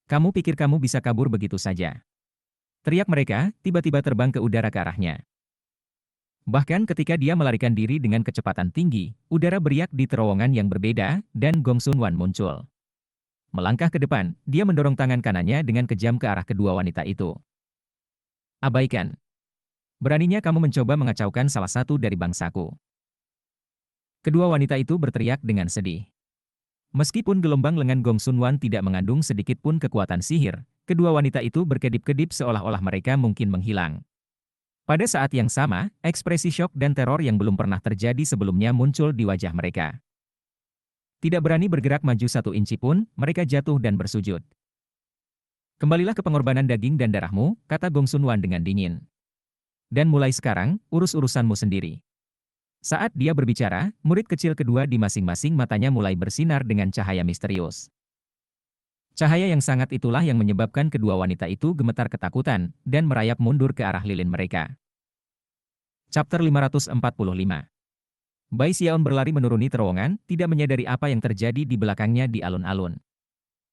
Kamu pikir kamu bisa kabur begitu saja? Teriak mereka, tiba-tiba terbang ke udara ke arahnya. Bahkan ketika dia melarikan diri dengan kecepatan tinggi, udara beriak di terowongan yang berbeda, dan Gong Sun Wan muncul. Melangkah ke depan, dia mendorong tangan kanannya dengan kejam ke arah kedua wanita itu. Abaikan. Beraninya kamu mencoba mengacaukan salah satu dari bangsaku. Kedua wanita itu berteriak dengan sedih. Meskipun gelombang lengan Gong Sun Wan tidak mengandung sedikit pun kekuatan sihir, kedua wanita itu berkedip-kedip seolah-olah mereka mungkin menghilang. Pada saat yang sama, ekspresi syok dan teror yang belum pernah terjadi sebelumnya muncul di wajah mereka. Tidak berani bergerak maju satu inci pun, mereka jatuh dan bersujud. Kembalilah ke pengorbanan daging dan darahmu, kata Gong Sun Wan dengan dingin. Dan mulai sekarang, urus urusanmu sendiri. Saat dia berbicara, murid kecil kedua di masing-masing matanya mulai bersinar dengan cahaya misterius. Cahaya yang sangat itulah yang menyebabkan kedua wanita itu gemetar ketakutan, dan merayap mundur ke arah lilin mereka. Chapter 545. Bai Xiaon berlari menuruni terowongan, tidak menyadari apa yang terjadi di belakangnya di alun-alun.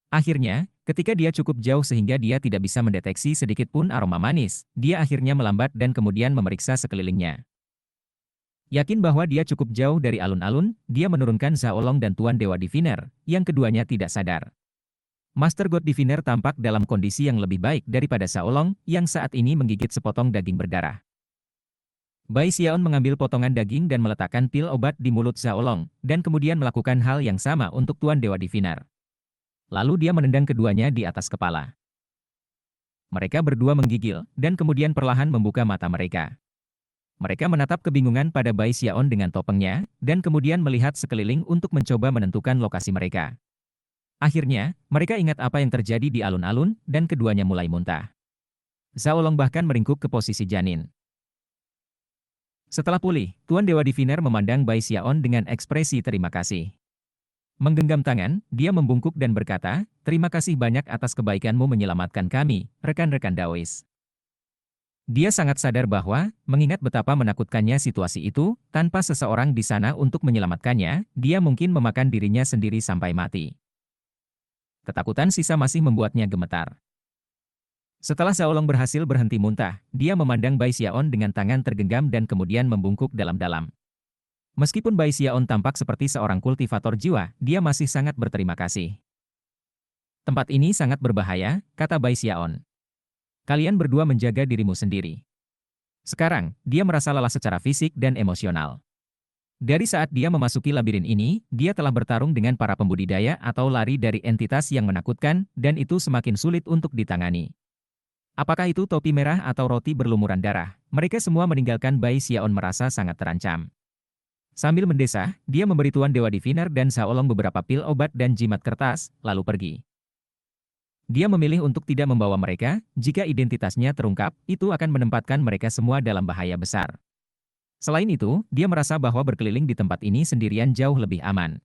Akhirnya, ketika dia cukup jauh sehingga dia tidak bisa mendeteksi sedikit pun aroma manis, dia akhirnya melambat dan kemudian memeriksa sekelilingnya. Yakin bahwa dia cukup jauh dari alun-alun, dia menurunkan Zhao Long dan Tuan Dewa Diviner, yang keduanya tidak sadar. Master God Diviner tampak dalam kondisi yang lebih baik daripada Zhao Long, yang saat ini menggigit sepotong daging berdarah. Bai Xiaon mengambil potongan daging dan meletakkan pil obat di mulut Zhao Long, dan kemudian melakukan hal yang sama untuk Tuan Dewa Diviner. Lalu dia menendang keduanya di atas kepala. Mereka berdua menggigil, dan kemudian perlahan membuka mata mereka. Mereka menatap kebingungan pada Bai Xiaon dengan topengnya, dan kemudian melihat sekeliling untuk mencoba menentukan lokasi mereka. Akhirnya, mereka ingat apa yang terjadi di alun-alun, dan keduanya mulai muntah. Zhao Long bahkan meringkuk ke posisi janin. Setelah pulih, Tuan Dewa Diviner memandang Bai Xiaon dengan ekspresi terima kasih. Menggenggam tangan, dia membungkuk dan berkata, Terima kasih banyak atas kebaikanmu menyelamatkan kami, rekan-rekan Daois. Dia sangat sadar bahwa, mengingat betapa menakutkannya situasi itu, tanpa seseorang di sana untuk menyelamatkannya, dia mungkin memakan dirinya sendiri sampai mati. Ketakutan sisa masih membuatnya gemetar. Setelah Xiaolong berhasil berhenti muntah, dia memandang Bai Xiaon dengan tangan tergenggam dan kemudian membungkuk dalam-dalam. Meskipun Bai Xiaon tampak seperti seorang kultivator jiwa, dia masih sangat berterima kasih. Tempat ini sangat berbahaya, kata Bai Xiaon. Kalian berdua menjaga dirimu sendiri. Sekarang, dia merasa lelah secara fisik dan emosional. Dari saat dia memasuki labirin ini, dia telah bertarung dengan para pembudidaya atau lari dari entitas yang menakutkan, dan itu semakin sulit untuk ditangani. Apakah itu topi merah atau roti berlumuran darah, mereka semua meninggalkan Bai Xiaon merasa sangat terancam. Sambil mendesah, dia memberi Tuan Dewa Diviner dan Xiaolong beberapa pil obat dan jimat kertas, lalu pergi. Dia memilih untuk tidak membawa mereka, jika identitasnya terungkap, itu akan menempatkan mereka semua dalam bahaya besar. Selain itu, dia merasa bahwa berkeliling di tempat ini sendirian jauh lebih aman.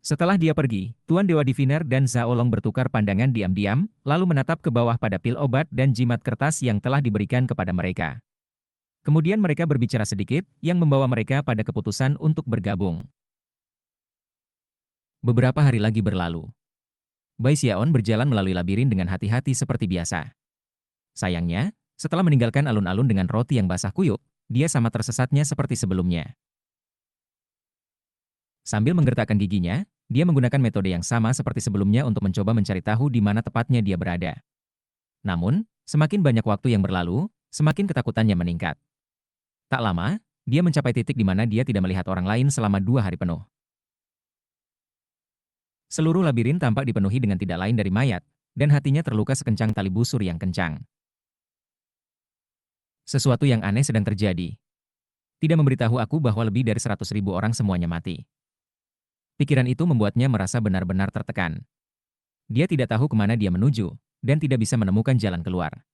Setelah dia pergi, Tuan Dewa Diviner dan Xiaolong bertukar pandangan diam-diam, lalu menatap ke bawah pada pil obat dan jimat kertas yang telah diberikan kepada mereka. Kemudian mereka berbicara sedikit, yang membawa mereka pada keputusan untuk bergabung. Beberapa hari lagi berlalu. Bai Xiaon berjalan melalui labirin dengan hati-hati seperti biasa. Sayangnya, setelah meninggalkan alun-alun dengan roti yang basah kuyup, dia sama tersesatnya seperti sebelumnya. Sambil menggertakkan giginya, dia menggunakan metode yang sama seperti sebelumnya untuk mencoba mencari tahu di mana tepatnya dia berada. Namun, semakin banyak waktu yang berlalu, semakin ketakutannya meningkat. Tak lama, dia mencapai titik di mana dia tidak melihat orang lain selama 2 hari penuh. Seluruh labirin tampak dipenuhi dengan tidak lain dari mayat, dan hatinya terluka sekencang tali busur yang kencang. Sesuatu yang aneh sedang terjadi. Tidak memberitahu aku bahwa lebih dari 100.000 orang semuanya mati. Pikiran itu membuatnya merasa benar-benar tertekan. Dia tidak tahu kemana dia menuju, dan tidak bisa menemukan jalan keluar.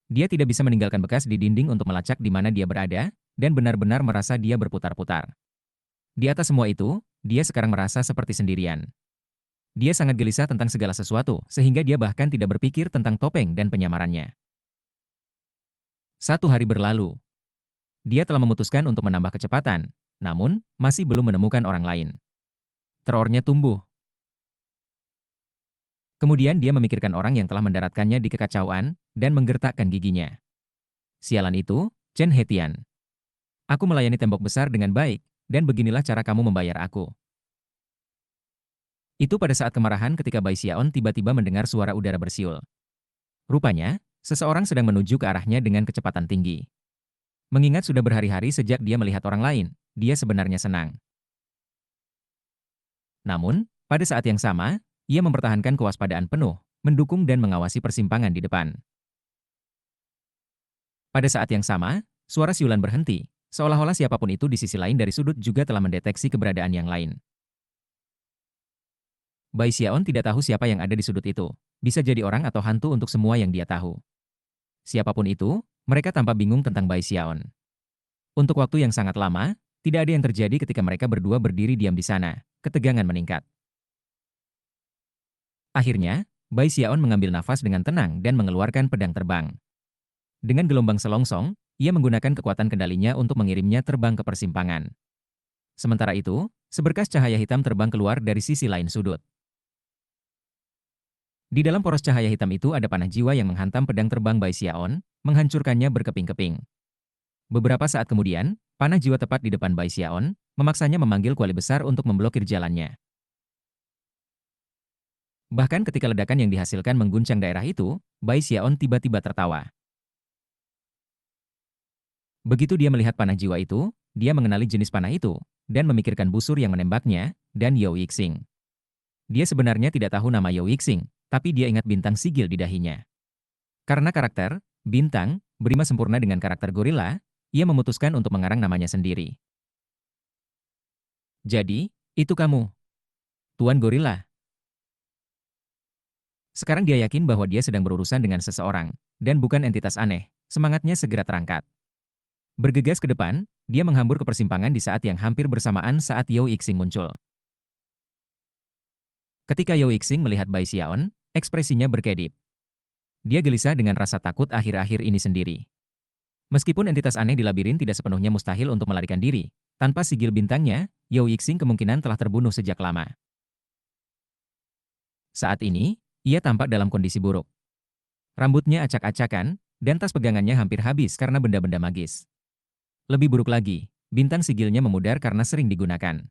Dia tidak bisa meninggalkan bekas di dinding untuk melacak di mana dia berada, dan benar-benar merasa dia berputar-putar. Di atas semua itu, dia sekarang merasa seperti sendirian. Dia sangat gelisah tentang segala sesuatu, sehingga dia bahkan tidak berpikir tentang topeng dan penyamarannya. 1 hari berlalu. Dia telah memutuskan untuk menambah kecepatan, namun masih belum menemukan orang lain. Terornya tumbuh. Kemudian dia memikirkan orang yang telah mendaratkannya di kekacauan, dan menggertakkan giginya. Sialan itu, Chen Hetian. Aku melayani tembok besar dengan baik, dan beginilah cara kamu membayar aku. Itu pada saat kemarahan ketika Bai Xiaon tiba-tiba mendengar suara udara bersiul. Rupanya, seseorang sedang menuju ke arahnya dengan kecepatan tinggi. Mengingat sudah berhari-hari sejak dia melihat orang lain, dia sebenarnya senang. Namun, pada saat yang sama, ia mempertahankan kewaspadaan penuh, mendukung dan mengawasi persimpangan di depan. Pada saat yang sama, suara siulan berhenti, seolah-olah siapapun itu di sisi lain dari sudut juga telah mendeteksi keberadaan yang lain. Bai Xiaon tidak tahu siapa yang ada di sudut itu. Bisa jadi orang atau hantu untuk semua yang dia tahu. Siapapun itu, mereka tampak bingung tentang Bai Xiaon. Untuk waktu yang sangat lama, tidak ada yang terjadi ketika mereka berdua berdiri diam di sana. Ketegangan meningkat. Akhirnya, Bai Xiaon mengambil nafas dengan tenang dan mengeluarkan pedang terbang. Dengan gelombang selongsong, ia menggunakan kekuatan kendalinya untuk mengirimnya terbang ke persimpangan. Sementara itu, seberkas cahaya hitam terbang keluar dari sisi lain sudut. Di dalam poros cahaya hitam itu ada panah jiwa yang menghantam pedang terbang Bai Xiaon, menghancurkannya berkeping-keping. Beberapa saat kemudian, panah jiwa tepat di depan Bai Xiaon, memaksanya memanggil kuali besar untuk memblokir jalannya. Bahkan ketika ledakan yang dihasilkan mengguncang daerah itu, Bai Xiaon tiba-tiba tertawa. Begitu dia melihat panah jiwa itu, dia mengenali jenis panah itu, dan memikirkan busur yang menembaknya, dan Yao Yixing. Dia sebenarnya tidak tahu nama Yao Yixing, tapi dia ingat bintang sigil di dahinya. Karena karakter, bintang, berima sempurna dengan karakter gorila, ia memutuskan untuk mengarang namanya sendiri. Jadi, itu kamu, Tuan Gorila. Sekarang dia yakin bahwa dia sedang berurusan dengan seseorang, dan bukan entitas aneh. Semangatnya segera terangkat. Bergegas ke depan, dia menghambur ke persimpangan di saat yang hampir bersamaan saat Yao Yixing muncul. Ketika Yao Yixing melihat Bai Xiaon, ekspresinya berkedip. Dia gelisah dengan rasa takut akhir-akhir ini sendiri. Meskipun entitas aneh di labirin tidak sepenuhnya mustahil untuk melarikan diri, tanpa sigil bintangnya, Yao Yixing kemungkinan telah terbunuh sejak lama. Saat ini, ia tampak dalam kondisi buruk. Rambutnya acak-acakan, dan tas pegangannya hampir habis karena benda-benda magis. Lebih buruk lagi, bintang sigilnya memudar karena sering digunakan.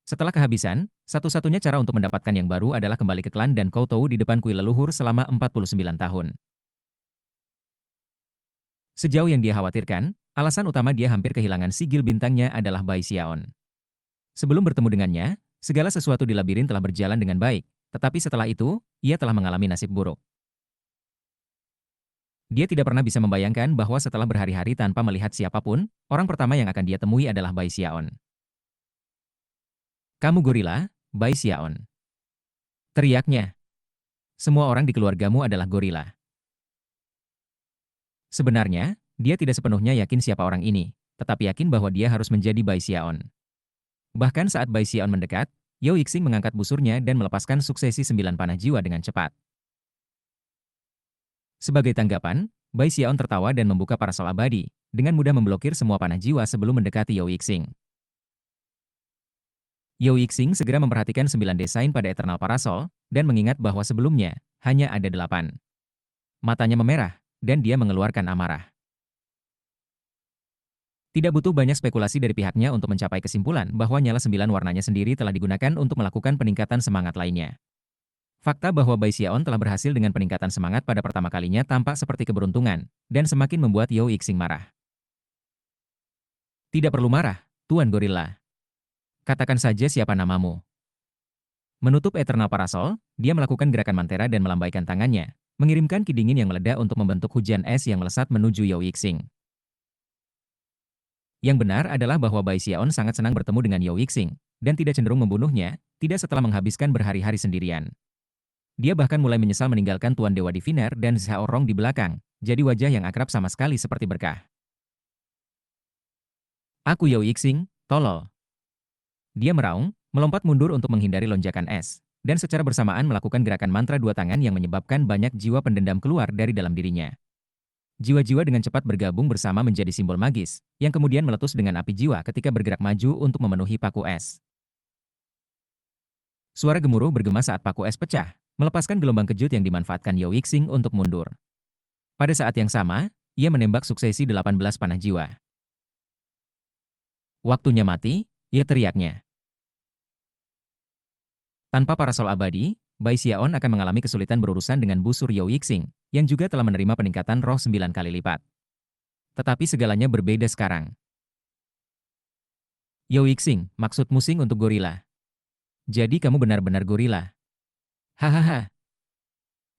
Setelah kehabisan, satu-satunya cara untuk mendapatkan yang baru adalah kembali ke klan dan Koutou di depan kuil leluhur selama 49 tahun. Sejauh yang dia khawatirkan, alasan utama dia hampir kehilangan sigil bintangnya adalah Bai Xiaon. Sebelum bertemu dengannya, segala sesuatu di labirin telah berjalan dengan baik, tetapi setelah itu, ia telah mengalami nasib buruk. Dia tidak pernah bisa membayangkan bahwa setelah berhari-hari tanpa melihat siapapun, orang pertama yang akan dia temui adalah Bai Xiaon. "Kamu gorila, Bai Xiaon," teriaknya. "Semua orang di keluargamu adalah gorila." Sebenarnya, dia tidak sepenuhnya yakin siapa orang ini, tetapi yakin bahwa dia harus menjadi Bai Xiaon. Bahkan saat Bai Xiaon mendekat, Yao Yixing mengangkat busurnya dan melepaskan suksesi 9 panah jiwa dengan cepat. Sebagai tanggapan, Bai Xiaon tertawa dan membuka parasol abadi, dengan mudah memblokir semua panah jiwa sebelum mendekati Yao Yixing. Yao Yixing segera memperhatikan 9 desain pada Eternal Parasol, dan mengingat bahwa sebelumnya, hanya ada 8. Matanya memerah, dan dia mengeluarkan amarah. Tidak butuh banyak spekulasi dari pihaknya untuk mencapai kesimpulan bahwa nyala 9 warnanya sendiri telah digunakan untuk melakukan peningkatan semangat lainnya. Fakta bahwa Bai Xiaon telah berhasil dengan peningkatan semangat pada pertama kalinya tampak seperti keberuntungan, dan semakin membuat Yao Yixing marah. "Tidak perlu marah, Tuan Gorilla. Katakan saja siapa namamu." Menutup Eternal Parasol, dia melakukan gerakan mantera dan melambaikan tangannya, mengirimkan ki dingin yang meledak untuk membentuk hujan es yang melesat menuju Yao Yixing. Yang benar adalah bahwa Bai Xiaon sangat senang bertemu dengan Yao Yixing, dan tidak cenderung membunuhnya, tidak setelah menghabiskan berhari-hari sendirian. Dia bahkan mulai menyesal meninggalkan Tuan Dewa Diviner dan Xiao Rong di belakang, jadi wajah yang akrab sama sekali seperti berkah. "Aku Yao Yixing, tolol." Dia meraung, melompat mundur untuk menghindari lonjakan es, dan secara bersamaan melakukan gerakan mantra dua tangan yang menyebabkan banyak jiwa pendendam keluar dari dalam dirinya. Jiwa-jiwa dengan cepat bergabung bersama menjadi simbol magis, yang kemudian meletus dengan api jiwa ketika bergerak maju untuk memenuhi paku es. Suara gemuruh bergema saat paku es pecah, melepaskan gelombang kejut yang dimanfaatkan Yao Yixing untuk mundur. Pada saat yang sama, ia menembak suksesi 18 panah jiwa. "Waktunya mati," ia teriaknya. Tanpa parasol abadi, Bai Xiaon akan mengalami kesulitan berurusan dengan busur Yao Yixing, yang juga telah menerima peningkatan roh 9 kali lipat. Tetapi segalanya berbeda sekarang. "Yao Yixing, maksud musing untuk gorila. Jadi kamu benar-benar gorila." "Hahaha."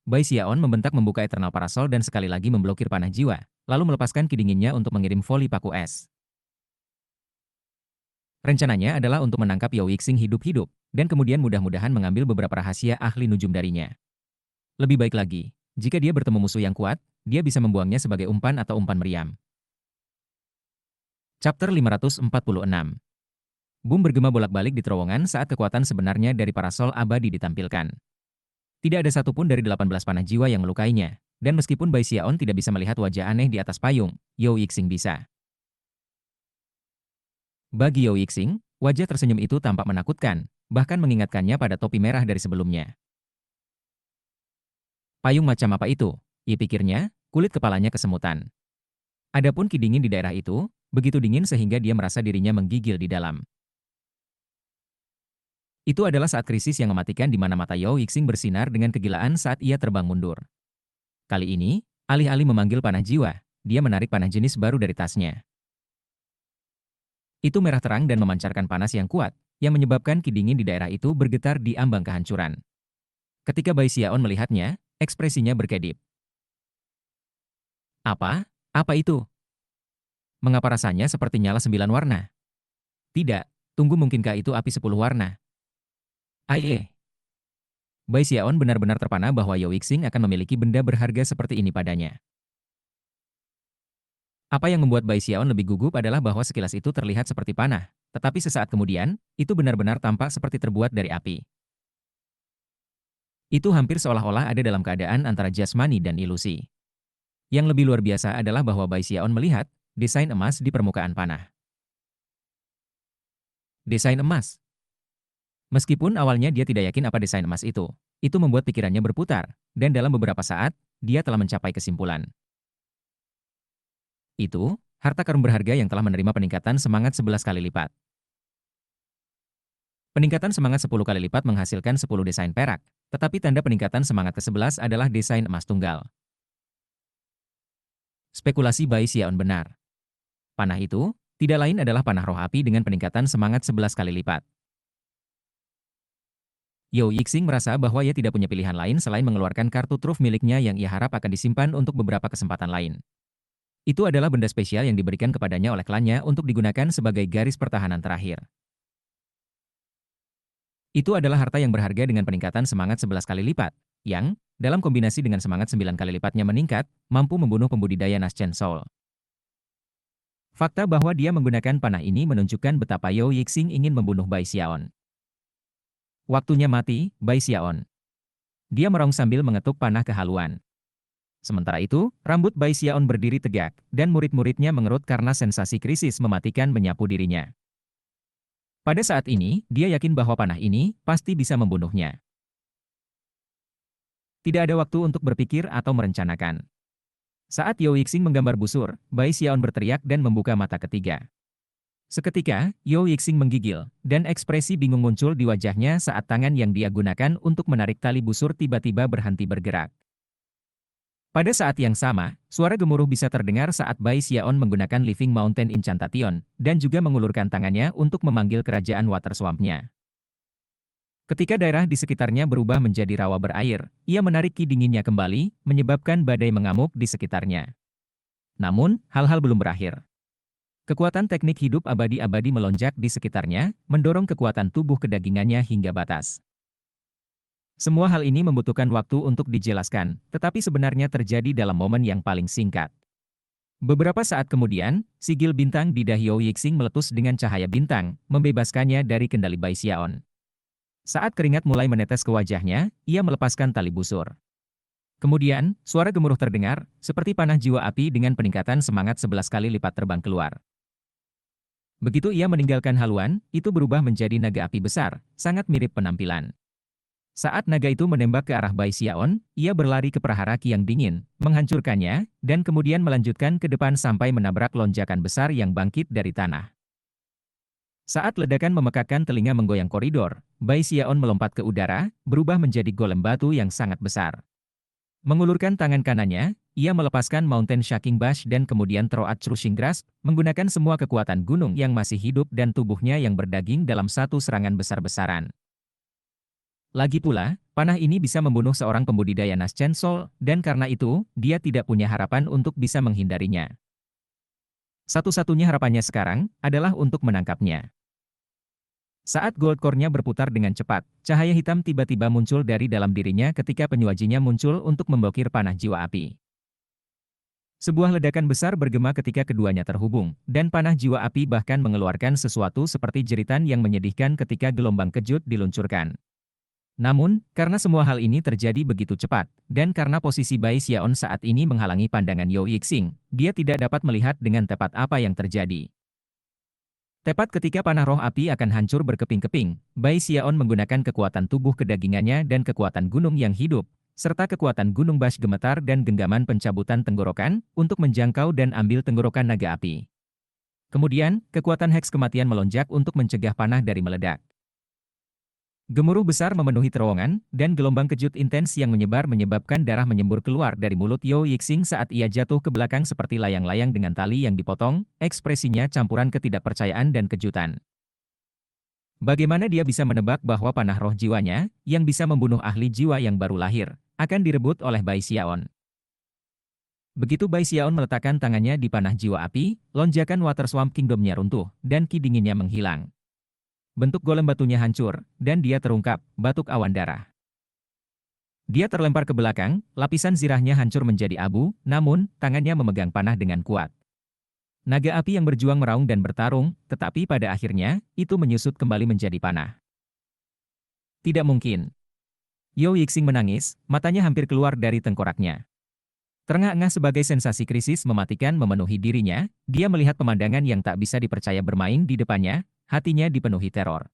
Bai Xiaon membentak membuka Eternal Parasol dan sekali lagi memblokir panah jiwa, lalu melepaskan ki dinginnya untuk mengirim voli paku es. Rencananya adalah untuk menangkap Yao Yixing hidup-hidup, dan kemudian mudah-mudahan mengambil beberapa rahasia ahli nujum darinya. Lebih baik lagi, jika dia bertemu musuh yang kuat, dia bisa membuangnya sebagai umpan atau umpan meriam. Chapter 546. Boom bergema bolak-balik di terowongan saat kekuatan sebenarnya dari parasol abadi ditampilkan. Tidak ada satupun dari 18 panah jiwa yang melukainya, dan meskipun Bai Xiaon tidak bisa melihat wajah aneh di atas payung, Yao Yixing bisa. Bagi Yao Yixing, wajah tersenyum itu tampak menakutkan, bahkan mengingatkannya pada topi merah dari sebelumnya. Payung macam apa itu? Ia pikirnya, kulit kepalanya kesemutan. Adapun ki dingin di daerah itu, begitu dingin sehingga dia merasa dirinya menggigil di dalam. Itu adalah saat krisis yang mematikan di mana mata Yao Yixing bersinar dengan kegilaan saat ia terbang mundur. Kali ini, alih-alih memanggil panah jiwa, dia menarik panah jenis baru dari tasnya. Itu merah terang dan memancarkan panas yang kuat, yang menyebabkan ki dingin di daerah itu bergetar di ambang kehancuran. Ketika Bai Xiaon melihatnya, ekspresinya berkedip. "Apa? Apa itu? Mengapa rasanya seperti nyala 9 warna? Tidak, tunggu, mungkinkah itu api 10 warna?" Aye. Bai Xiaon benar-benar terpana bahwa Yao Yixing akan memiliki benda berharga seperti ini padanya. Apa yang membuat Bai Xiaon lebih gugup adalah bahwa sekilas itu terlihat seperti panah, tetapi sesaat kemudian, itu benar-benar tampak seperti terbuat dari api. Itu hampir seolah-olah ada dalam keadaan antara jasmani dan ilusi. Yang lebih luar biasa adalah bahwa Bai Xiaon melihat desain emas di permukaan panah. Desain emas. Meskipun awalnya dia tidak yakin apa desain emas itu membuat pikirannya berputar, dan dalam beberapa saat, dia telah mencapai kesimpulan. Itu, harta karun berharga yang telah menerima peningkatan semangat 11 kali lipat. Peningkatan semangat 10 kali lipat menghasilkan 10 desain perak, tetapi tanda peningkatan semangat ke-11 adalah desain emas tunggal. Spekulasi Bai Xiaon benar. Panah itu, tidak lain adalah panah roh api dengan peningkatan semangat 11 kali lipat. Yao Yixing merasa bahwa ia tidak punya pilihan lain selain mengeluarkan kartu truf miliknya yang ia harap akan disimpan untuk beberapa kesempatan lain. Itu adalah benda spesial yang diberikan kepadanya oleh klannya untuk digunakan sebagai garis pertahanan terakhir. Itu adalah harta yang berharga dengan peningkatan semangat 11 kali lipat, yang, dalam kombinasi dengan semangat 9 kali lipatnya meningkat, mampu membunuh pembudidaya Naschen Soul. Fakta bahwa dia menggunakan panah ini menunjukkan betapa Yao Yixing ingin membunuh Bai Xiaon. Waktunya mati, Bai Xiaon. Dia merong sambil mengetuk panah kehaluan. Sementara itu, rambut Bai Xiaon berdiri tegak, dan murid-muridnya mengerut karena sensasi krisis mematikan menyapu dirinya. Pada saat ini, dia yakin bahwa panah ini pasti bisa membunuhnya. Tidak ada waktu untuk berpikir atau merencanakan. Saat Yao Yixing menggambar busur, Bai Xiaon berteriak dan membuka mata ketiga. Seketika, Yao Yixing menggigil, dan ekspresi bingung muncul di wajahnya saat tangan yang dia gunakan untuk menarik tali busur tiba-tiba berhenti bergerak. Pada saat yang sama, suara gemuruh bisa terdengar saat Bai Xiaon menggunakan Living Mountain Incantation, dan juga mengulurkan tangannya untuk memanggil kerajaan Water Swamp-nya. Ketika daerah di sekitarnya berubah menjadi rawa berair, ia menarik ki dinginnya kembali, menyebabkan badai mengamuk di sekitarnya. Namun, hal-hal belum berakhir. Kekuatan teknik hidup abadi-abadi melonjak di sekitarnya, mendorong kekuatan tubuh kedagingannya hingga batas. Semua hal ini membutuhkan waktu untuk dijelaskan, tetapi sebenarnya terjadi dalam momen yang paling singkat. Beberapa saat kemudian, sigil bintang di dahi Yao Yixing meletus dengan cahaya bintang, membebaskannya dari kendali Bai Xiaon. Saat keringat mulai menetes ke wajahnya, ia melepaskan tali busur. Kemudian, suara gemuruh terdengar, seperti panah jiwa api dengan peningkatan semangat 11 kali lipat terbang keluar. Begitu ia meninggalkan haluan, itu berubah menjadi naga api besar, sangat mirip penampilan. Saat naga itu menembak ke arah Bai Xiaon, ia berlari ke prahara ki yang dingin, menghancurkannya, dan kemudian melanjutkan ke depan sampai menabrak lonjakan besar yang bangkit dari tanah. Saat ledakan memekakkan telinga menggoyang koridor, Bai Xiaon melompat ke udara, berubah menjadi golem batu yang sangat besar. Mengulurkan tangan kanannya, ia melepaskan Mountain Shaking Bash dan kemudian Throw at Crushing Grasp, menggunakan semua kekuatan gunung yang masih hidup dan tubuhnya yang berdaging dalam satu serangan besar-besaran. Lagi pula, panah ini bisa membunuh seorang pembudidaya Naschen Soul, dan karena itu, dia tidak punya harapan untuk bisa menghindarinya. Satu-satunya harapannya sekarang adalah untuk menangkapnya. Saat gold core-nya berputar dengan cepat, cahaya hitam tiba-tiba muncul dari dalam dirinya ketika penyuajinya muncul untuk memblokir panah jiwa api. Sebuah ledakan besar bergema ketika keduanya terhubung, dan panah jiwa api bahkan mengeluarkan sesuatu seperti jeritan yang menyedihkan ketika gelombang kejut diluncurkan. Namun, karena semua hal ini terjadi begitu cepat, dan karena posisi Bai Xiaon saat ini menghalangi pandangan Yao Yixing, dia tidak dapat melihat dengan tepat apa yang terjadi. Tepat ketika panah roh api akan hancur berkeping-keping, Bai Xiaon menggunakan kekuatan tubuh kedagingannya dan kekuatan gunung yang hidup, serta kekuatan gunung Bash gemetar dan genggaman pencabutan tenggorokan, untuk menjangkau dan ambil tenggorokan naga api. Kemudian, kekuatan heks kematian melonjak untuk mencegah panah dari meledak. Gemuruh besar memenuhi terowongan, dan gelombang kejut intens yang menyebar menyebabkan darah menyembur keluar dari mulut Yao Yixing saat ia jatuh ke belakang seperti layang-layang dengan tali yang dipotong, ekspresinya campuran ketidakpercayaan dan kejutan. Bagaimana dia bisa menebak bahwa panah roh jiwanya, yang bisa membunuh ahli jiwa yang baru lahir, akan direbut oleh Bai Xiaon? Begitu Bai Xiaon meletakkan tangannya di panah jiwa api, lonjakan Water Swamp Kingdom-nya runtuh, dan ki dinginnya menghilang. Bentuk golem batunya hancur, dan dia terungkap, batuk awan darah. Dia terlempar ke belakang, lapisan zirahnya hancur menjadi abu, namun, tangannya memegang panah dengan kuat. Naga api yang berjuang meraung dan bertarung, tetapi pada akhirnya, itu menyusut kembali menjadi panah. Tidak mungkin. Yao Yixing menangis, matanya hampir keluar dari tengkoraknya. Terengah-engah sebagai sensasi krisis mematikan memenuhi dirinya, dia melihat pemandangan yang tak bisa dipercaya bermain di depannya, hatinya dipenuhi teror.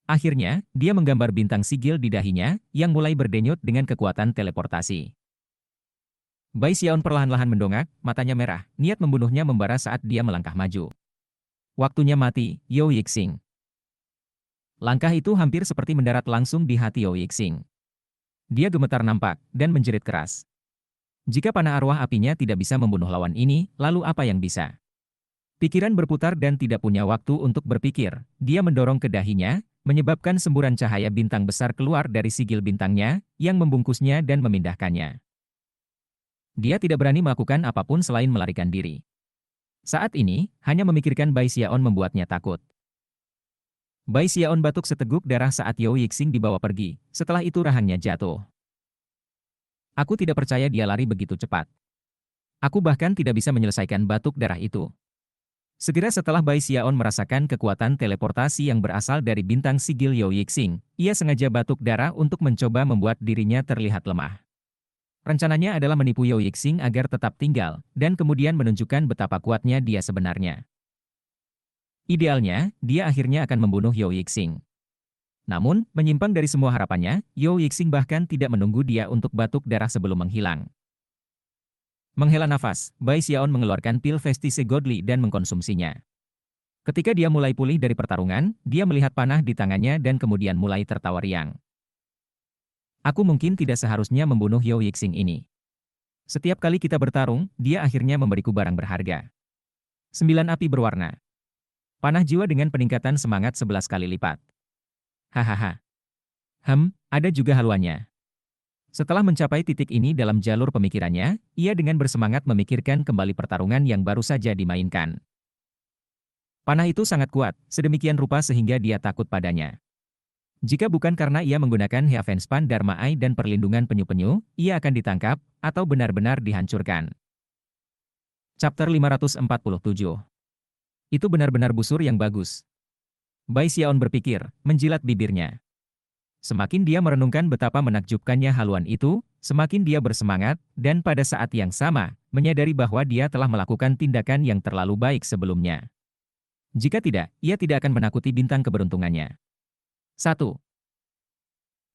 Akhirnya, dia menggambar bintang sigil di dahinya, yang mulai berdenyut dengan kekuatan teleportasi. Bai Xiaon perlahan-lahan mendongak, matanya merah, niat membunuhnya membara saat dia melangkah maju. Waktunya mati, Yao Yixing. Langkah itu hampir seperti mendarat langsung di hati Yao Yixing. Dia gemetar nampak, dan menjerit keras. Jika panah arwah apinya tidak bisa membunuh lawan ini, lalu apa yang bisa? Pikiran berputar dan tidak punya waktu untuk berpikir, dia mendorong ke dahinya, menyebabkan semburan cahaya bintang besar keluar dari sigil bintangnya, yang membungkusnya dan memindahkannya. Dia tidak berani melakukan apapun selain melarikan diri. Saat ini, hanya memikirkan Bai Xiaon membuatnya takut. Bai Xiaon batuk seteguk darah saat Yao Yixing dibawa pergi, setelah itu rahangnya jatuh. Aku tidak percaya dia lari begitu cepat. Aku bahkan tidak bisa menyelesaikan batuk darah itu. Segera setelah Bai Xiaon merasakan kekuatan teleportasi yang berasal dari bintang sigil Yao Yixing, ia sengaja batuk darah untuk mencoba membuat dirinya terlihat lemah. Rencananya adalah menipu Yao Yixing agar tetap tinggal, dan kemudian menunjukkan betapa kuatnya dia sebenarnya. Idealnya, dia akhirnya akan membunuh Yao Yixing. Namun, menyimpang dari semua harapannya, Yao Yixing bahkan tidak menunggu dia untuk batuk darah sebelum menghilang. Menghela nafas, Bai Xiaon mengeluarkan pil Vestise Godly dan mengkonsumsinya. Ketika dia mulai pulih dari pertarungan, dia melihat panah di tangannya dan kemudian mulai tertawa riang. Aku mungkin tidak seharusnya membunuh Yao Yixing ini. Setiap kali kita bertarung, dia akhirnya memberiku barang berharga. 9 api berwarna. Panah jiwa dengan peningkatan semangat 11 kali lipat. Hahaha. Ada juga haluannya. Setelah mencapai titik ini dalam jalur pemikirannya, ia dengan bersemangat memikirkan kembali pertarungan yang baru saja dimainkan. Panah itu sangat kuat, sedemikian rupa sehingga dia takut padanya. Jika bukan karena ia menggunakan Heavenspan Dharma Eye dan perlindungan penyu-penyu, ia akan ditangkap, atau benar-benar dihancurkan. Chapter 547. Itu benar-benar busur yang bagus. Bai Xiaon berpikir, menjilat bibirnya. Semakin dia merenungkan betapa menakjubkannya haluan itu, semakin dia bersemangat, dan pada saat yang sama, menyadari bahwa dia telah melakukan tindakan yang terlalu baik sebelumnya. Jika tidak, ia tidak akan menakuti bintang keberuntungannya. 1.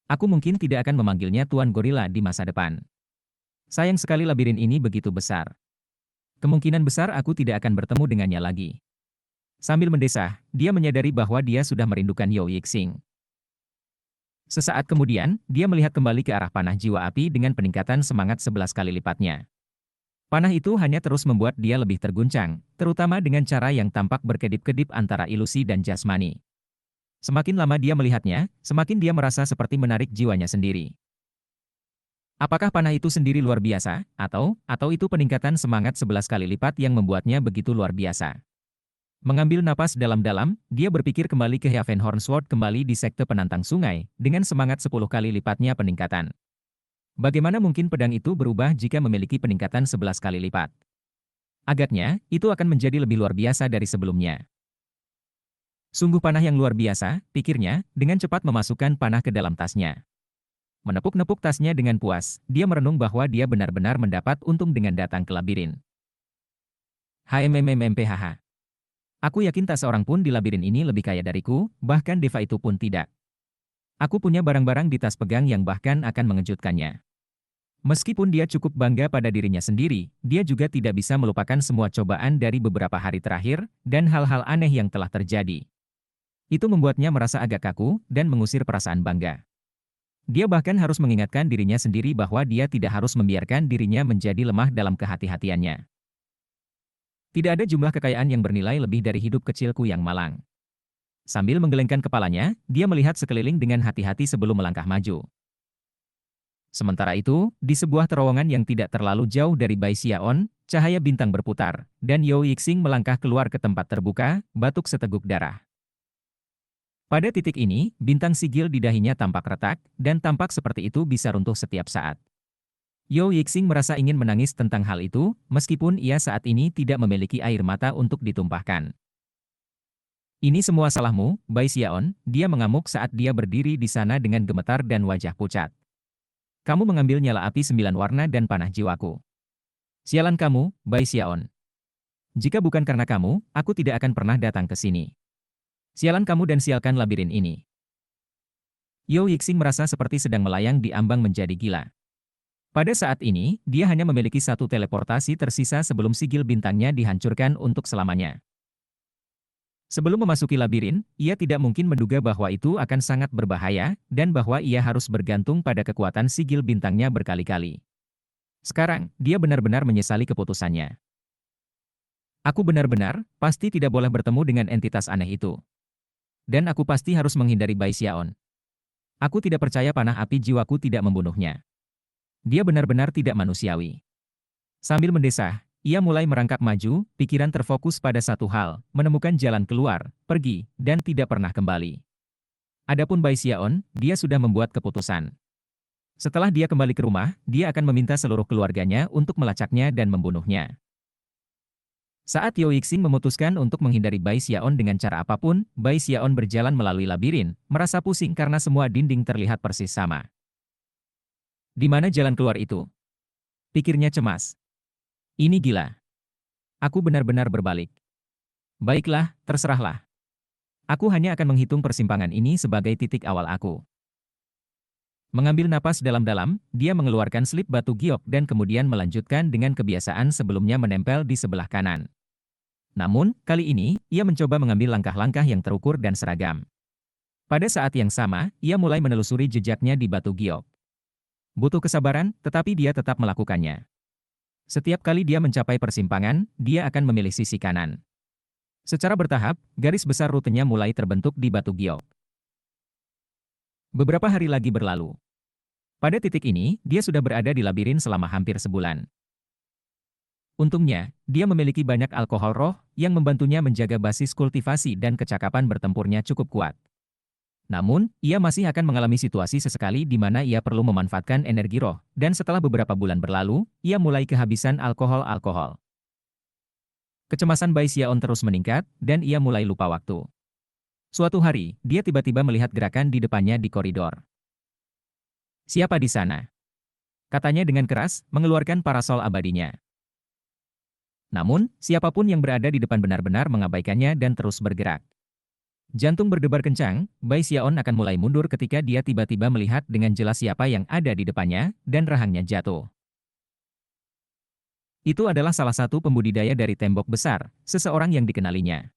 Aku mungkin tidak akan memanggilnya Tuan Gorila di masa depan. Sayang sekali labirin ini begitu besar. Kemungkinan besar aku tidak akan bertemu dengannya lagi. Sambil mendesah, dia menyadari bahwa dia sudah merindukan Yao Yixing. Sesaat kemudian, dia melihat kembali ke arah panah jiwa api dengan peningkatan semangat 11 kali lipatnya. Panah itu hanya terus membuat dia lebih terguncang, terutama dengan cara yang tampak berkedip-kedip antara ilusi dan jasmani. Semakin lama dia melihatnya, semakin dia merasa seperti menarik jiwanya sendiri. Apakah panah itu sendiri luar biasa, atau itu peningkatan semangat 11 kali lipat yang membuatnya begitu luar biasa? Mengambil napas dalam-dalam, dia berpikir kembali ke Heavenhorn Sword kembali di sekte penantang sungai, dengan semangat 10 kali lipatnya peningkatan. Bagaimana mungkin pedang itu berubah jika memiliki peningkatan 11 kali lipat? Agaknya, itu akan menjadi lebih luar biasa dari sebelumnya. Sungguh panah yang luar biasa, pikirnya, dengan cepat memasukkan panah ke dalam tasnya. Menepuk-nepuk tasnya dengan puas, dia merenung bahwa dia benar-benar mendapat untung dengan datang ke labirin. HMMMMPHH. Aku yakin tak seorang pun di labirin ini lebih kaya dariku, bahkan Deva itu pun tidak. Aku punya barang-barang di tas pegang yang bahkan akan mengejutkannya. Meskipun dia cukup bangga pada dirinya sendiri, dia juga tidak bisa melupakan semua cobaan dari beberapa hari terakhir, dan hal-hal aneh yang telah terjadi. Itu membuatnya merasa agak kaku, dan mengusir perasaan bangga. Dia bahkan harus mengingatkan dirinya sendiri bahwa dia tidak harus membiarkan dirinya menjadi lemah dalam kehati-hatiannya. Tidak ada jumlah kekayaan yang bernilai lebih dari hidup kecilku yang malang. Sambil menggelengkan kepalanya, dia melihat sekeliling dengan hati-hati sebelum melangkah maju. Sementara itu, di sebuah terowongan yang tidak terlalu jauh dari Bai Xiaon, cahaya bintang berputar, dan Yao Yixing melangkah keluar ke tempat terbuka, batuk seteguk darah. Pada titik ini, bintang sigil di dahinya tampak retak, dan tampak seperti itu bisa runtuh setiap saat. Yao Yixing merasa ingin menangis tentang hal itu, meskipun ia saat ini tidak memiliki air mata untuk ditumpahkan. Ini semua salahmu, Bai Xiaon, dia mengamuk saat dia berdiri di sana dengan gemetar dan wajah pucat. Kamu mengambil nyala api 9 warna dan panah jiwaku. Sialan kamu, Bai Xiaon. Jika bukan karena kamu, aku tidak akan pernah datang ke sini. Sialan kamu dan sialkan labirin ini. Yo Yixing merasa seperti sedang melayang di ambang menjadi gila. Pada saat ini, dia hanya memiliki satu teleportasi tersisa sebelum sigil bintangnya dihancurkan untuk selamanya. Sebelum memasuki labirin, ia tidak mungkin menduga bahwa itu akan sangat berbahaya, dan bahwa ia harus bergantung pada kekuatan sigil bintangnya berkali-kali. Sekarang, dia benar-benar menyesali keputusannya. Aku benar-benar, pasti tidak boleh bertemu dengan entitas aneh itu. Dan aku pasti harus menghindari Bai Xiaon. Aku tidak percaya panah api jiwaku tidak membunuhnya. Dia benar-benar tidak manusiawi. Sambil mendesah, ia mulai merangkak maju, pikiran terfokus pada satu hal, menemukan jalan keluar, pergi, dan tidak pernah kembali. Adapun Bai Xiaon, dia sudah membuat keputusan. Setelah dia kembali ke rumah, dia akan meminta seluruh keluarganya untuk melacaknya dan membunuhnya. Saat Yo Yixing memutuskan untuk menghindari Bai Xiaon dengan cara apapun, Bai Xiaon berjalan melalui labirin, merasa pusing karena semua dinding terlihat persis sama. Di mana jalan keluar itu? Pikirnya cemas. Ini gila. Aku benar-benar berbalik. Baiklah, terserahlah. Aku hanya akan menghitung persimpangan ini sebagai titik awal aku. Mengambil napas dalam-dalam, dia mengeluarkan slip batu giok dan kemudian melanjutkan dengan kebiasaan sebelumnya menempel di sebelah kanan. Namun, kali ini, ia mencoba mengambil langkah-langkah yang terukur dan seragam. Pada saat yang sama, ia mulai menelusuri jejaknya di batu giok. Butuh kesabaran, tetapi dia tetap melakukannya. Setiap kali dia mencapai persimpangan, dia akan memilih sisi kanan. Secara bertahap, garis besar rutenya mulai terbentuk di batu giok. Beberapa hari lagi berlalu. Pada titik ini, dia sudah berada di labirin selama hampir sebulan. Untungnya, dia memiliki banyak alkohol roh yang membantunya menjaga basis kultivasi dan kecakapan bertempurnya cukup kuat. Namun, ia masih akan mengalami situasi sesekali di mana ia perlu memanfaatkan energi roh, dan setelah beberapa bulan berlalu, ia mulai kehabisan alkohol. Kecemasan Bai Xiaon terus meningkat, dan ia mulai lupa waktu. Suatu hari, dia tiba-tiba melihat gerakan di depannya di koridor. "Siapa di sana?" katanya dengan keras, mengeluarkan parasol abadinya. Namun, siapapun yang berada di depan benar-benar mengabaikannya dan terus bergerak. Jantung berdebar kencang, Bai Xiaon akan mulai mundur ketika dia tiba-tiba melihat dengan jelas siapa yang ada di depannya, dan rahangnya jatuh. Itu adalah salah satu pembudidaya dari tembok besar, seseorang yang dikenalinya.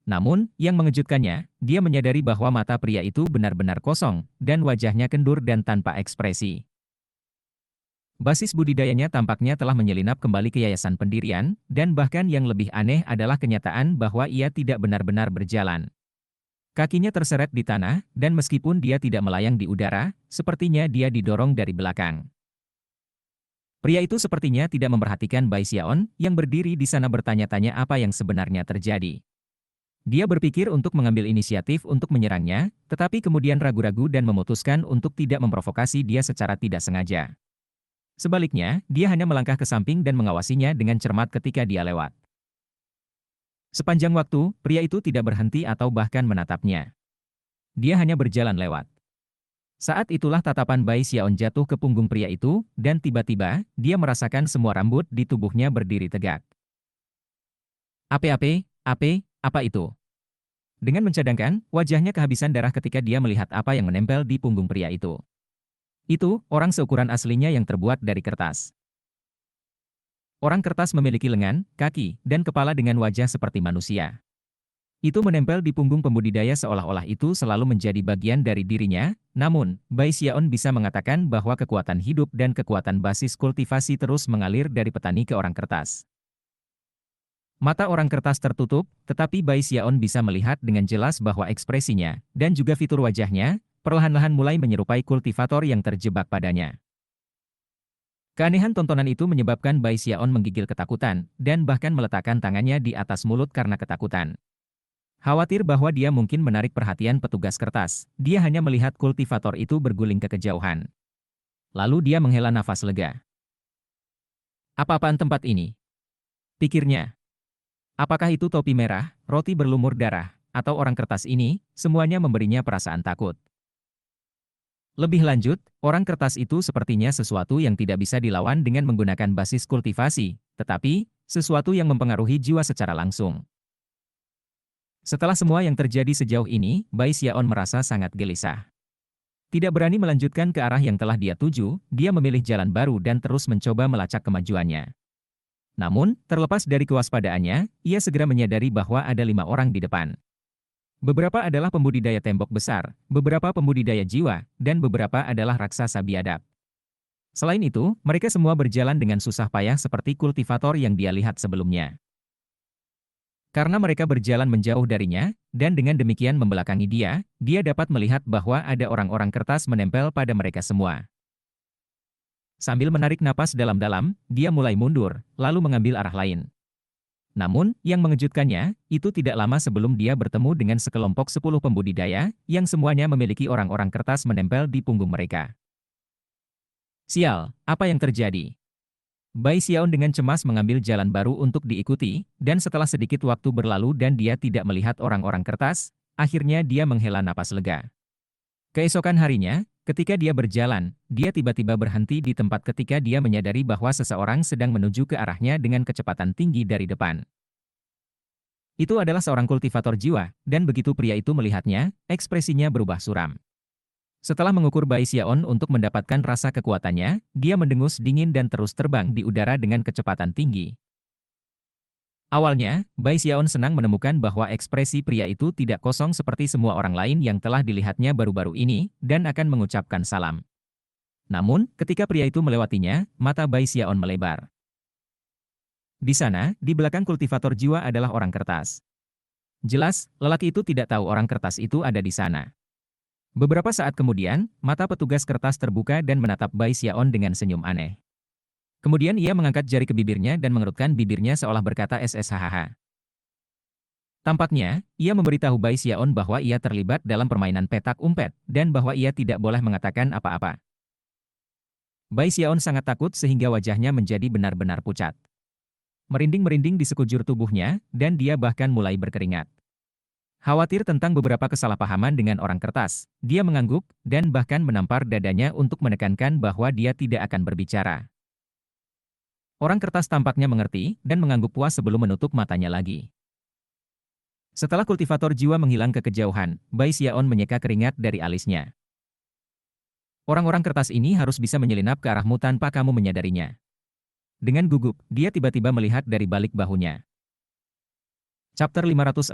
Namun, yang mengejutkannya, dia menyadari bahwa mata pria itu benar-benar kosong, dan wajahnya kendur dan tanpa ekspresi. Basis budidayanya tampaknya telah menyelinap kembali ke yayasan pendirian, dan bahkan yang lebih aneh adalah kenyataan bahwa ia tidak benar-benar berjalan. Kakinya terseret di tanah, dan meskipun dia tidak melayang di udara, sepertinya dia didorong dari belakang. Pria itu sepertinya tidak memperhatikan Bai Xiaon, yang berdiri di sana bertanya-tanya apa yang sebenarnya terjadi. Dia berpikir untuk mengambil inisiatif untuk menyerangnya, tetapi kemudian ragu-ragu dan memutuskan untuk tidak memprovokasi dia secara tidak sengaja. Sebaliknya, dia hanya melangkah ke samping dan mengawasinya dengan cermat ketika dia lewat. Sepanjang waktu, pria itu tidak berhenti atau bahkan menatapnya. Dia hanya berjalan lewat. Saat itulah tatapan Bai Xiaon jatuh ke punggung pria itu, dan tiba-tiba, dia merasakan semua rambut di tubuhnya berdiri tegak. Apa itu? Dengan mencadangkan, wajahnya kehabisan darah ketika dia melihat apa yang menempel di punggung pria itu. Itu, orang seukuran aslinya yang terbuat dari kertas. Orang kertas memiliki lengan, kaki, dan kepala dengan wajah seperti manusia. Itu menempel di punggung pembudidaya seolah-olah itu selalu menjadi bagian dari dirinya, namun, Bai Xiaon bisa mengatakan bahwa kekuatan hidup dan kekuatan basis kultivasi terus mengalir dari petani ke orang kertas. Mata orang kertas tertutup, tetapi Bai Xiaon bisa melihat dengan jelas bahwa ekspresinya, dan juga fitur wajahnya, perlahan-lahan mulai menyerupai kultivator yang terjebak padanya. Keanehan tontonan itu menyebabkan Bai Xiaon menggigil ketakutan, dan bahkan meletakkan tangannya di atas mulut karena ketakutan. Khawatir bahwa dia mungkin menarik perhatian petugas kertas, dia hanya melihat kultivator itu berguling ke kejauhan. Lalu dia menghela nafas lega. Apa-apaan tempat ini? Pikirnya. Apakah itu topi merah, roti berlumur darah, atau orang kertas ini, semuanya memberinya perasaan takut. Lebih lanjut, orang kertas itu sepertinya sesuatu yang tidak bisa dilawan dengan menggunakan basis kultivasi, tetapi sesuatu yang mempengaruhi jiwa secara langsung. Setelah semua yang terjadi sejauh ini, Bai Xiaon merasa sangat gelisah. Tidak berani melanjutkan ke arah yang telah dia tuju, dia memilih jalan baru dan terus mencoba melacak kemajuannya. Namun, terlepas dari kewaspadaannya, ia segera menyadari bahwa ada 5 orang di depan. Beberapa adalah pembudidaya tembok besar, beberapa pembudidaya jiwa, dan beberapa adalah raksasa biadab. Selain itu, mereka semua berjalan dengan susah payah seperti kultivator yang dia lihat sebelumnya. Karena mereka berjalan menjauh darinya, dan dengan demikian membelakangi dia, dia dapat melihat bahwa ada orang-orang kertas menempel pada mereka semua. Sambil menarik napas dalam-dalam, dia mulai mundur, lalu mengambil arah lain. Namun, yang mengejutkannya, itu tidak lama sebelum dia bertemu dengan sekelompok 10 pembudidaya, yang semuanya memiliki orang-orang kertas menempel di punggung mereka. Sial, apa yang terjadi? Bai Xiaon dengan cemas mengambil jalan baru untuk diikuti, dan setelah sedikit waktu berlalu dan dia tidak melihat orang-orang kertas, akhirnya dia menghela napas lega. Keesokan harinya, ketika dia berjalan, dia tiba-tiba berhenti di tempat ketika dia menyadari bahwa seseorang sedang menuju ke arahnya dengan kecepatan tinggi dari depan. Itu adalah seorang kultivator jiwa, dan begitu pria itu melihatnya, ekspresinya berubah suram. Setelah mengukur Bai Xiaon untuk mendapatkan rasa kekuatannya, dia mendengus dingin dan terus terbang di udara dengan kecepatan tinggi. Awalnya, Bai Xiaon senang menemukan bahwa ekspresi pria itu tidak kosong seperti semua orang lain yang telah dilihatnya baru-baru ini, dan akan mengucapkan salam. Namun, ketika pria itu melewatinya, mata Bai Xiaon melebar. Di sana, di belakang kultivator jiwa adalah orang kertas. Jelas, lelaki itu tidak tahu orang kertas itu ada di sana. Beberapa saat kemudian, mata petugas kertas terbuka dan menatap Bai Xiaon dengan senyum aneh. Kemudian ia mengangkat jari ke bibirnya dan mengerutkan bibirnya seolah berkata SSHH. Tampaknya, ia memberitahu Bai Xiaon bahwa ia terlibat dalam permainan petak umpet, dan bahwa ia tidak boleh mengatakan apa-apa. Bai Xiaon sangat takut sehingga wajahnya menjadi benar-benar pucat. Merinding-merinding di sekujur tubuhnya, dan dia bahkan mulai berkeringat. Khawatir tentang beberapa kesalahpahaman dengan orang kertas, dia mengangguk, dan bahkan menampar dadanya untuk menekankan bahwa dia tidak akan berbicara. Orang kertas tampaknya mengerti, dan mengangguk puas sebelum menutup matanya lagi. Setelah kultivator jiwa menghilang ke kejauhan, Bai Xiaon menyeka keringat dari alisnya. Orang-orang kertas ini harus bisa menyelinap ke arahmu tanpa kamu menyadarinya. Dengan gugup, dia tiba-tiba melihat dari balik bahunya. Chapter 548.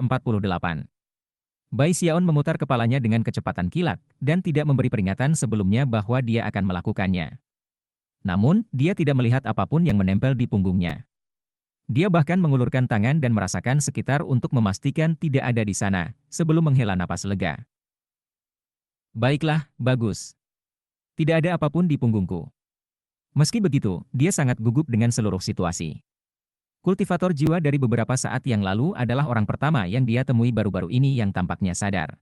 Bai Xiaon memutar kepalanya dengan kecepatan kilat, dan tidak memberi peringatan sebelumnya bahwa dia akan melakukannya. Namun, dia tidak melihat apapun yang menempel di punggungnya. Dia bahkan mengulurkan tangan dan merasakan sekitar untuk memastikan tidak ada di sana, sebelum menghela napas lega. Baiklah, bagus. Tidak ada apapun di punggungku. Meski begitu, dia sangat gugup dengan seluruh situasi. Kultivator jiwa dari beberapa saat yang lalu adalah orang pertama yang dia temui baru-baru ini yang tampaknya sadar.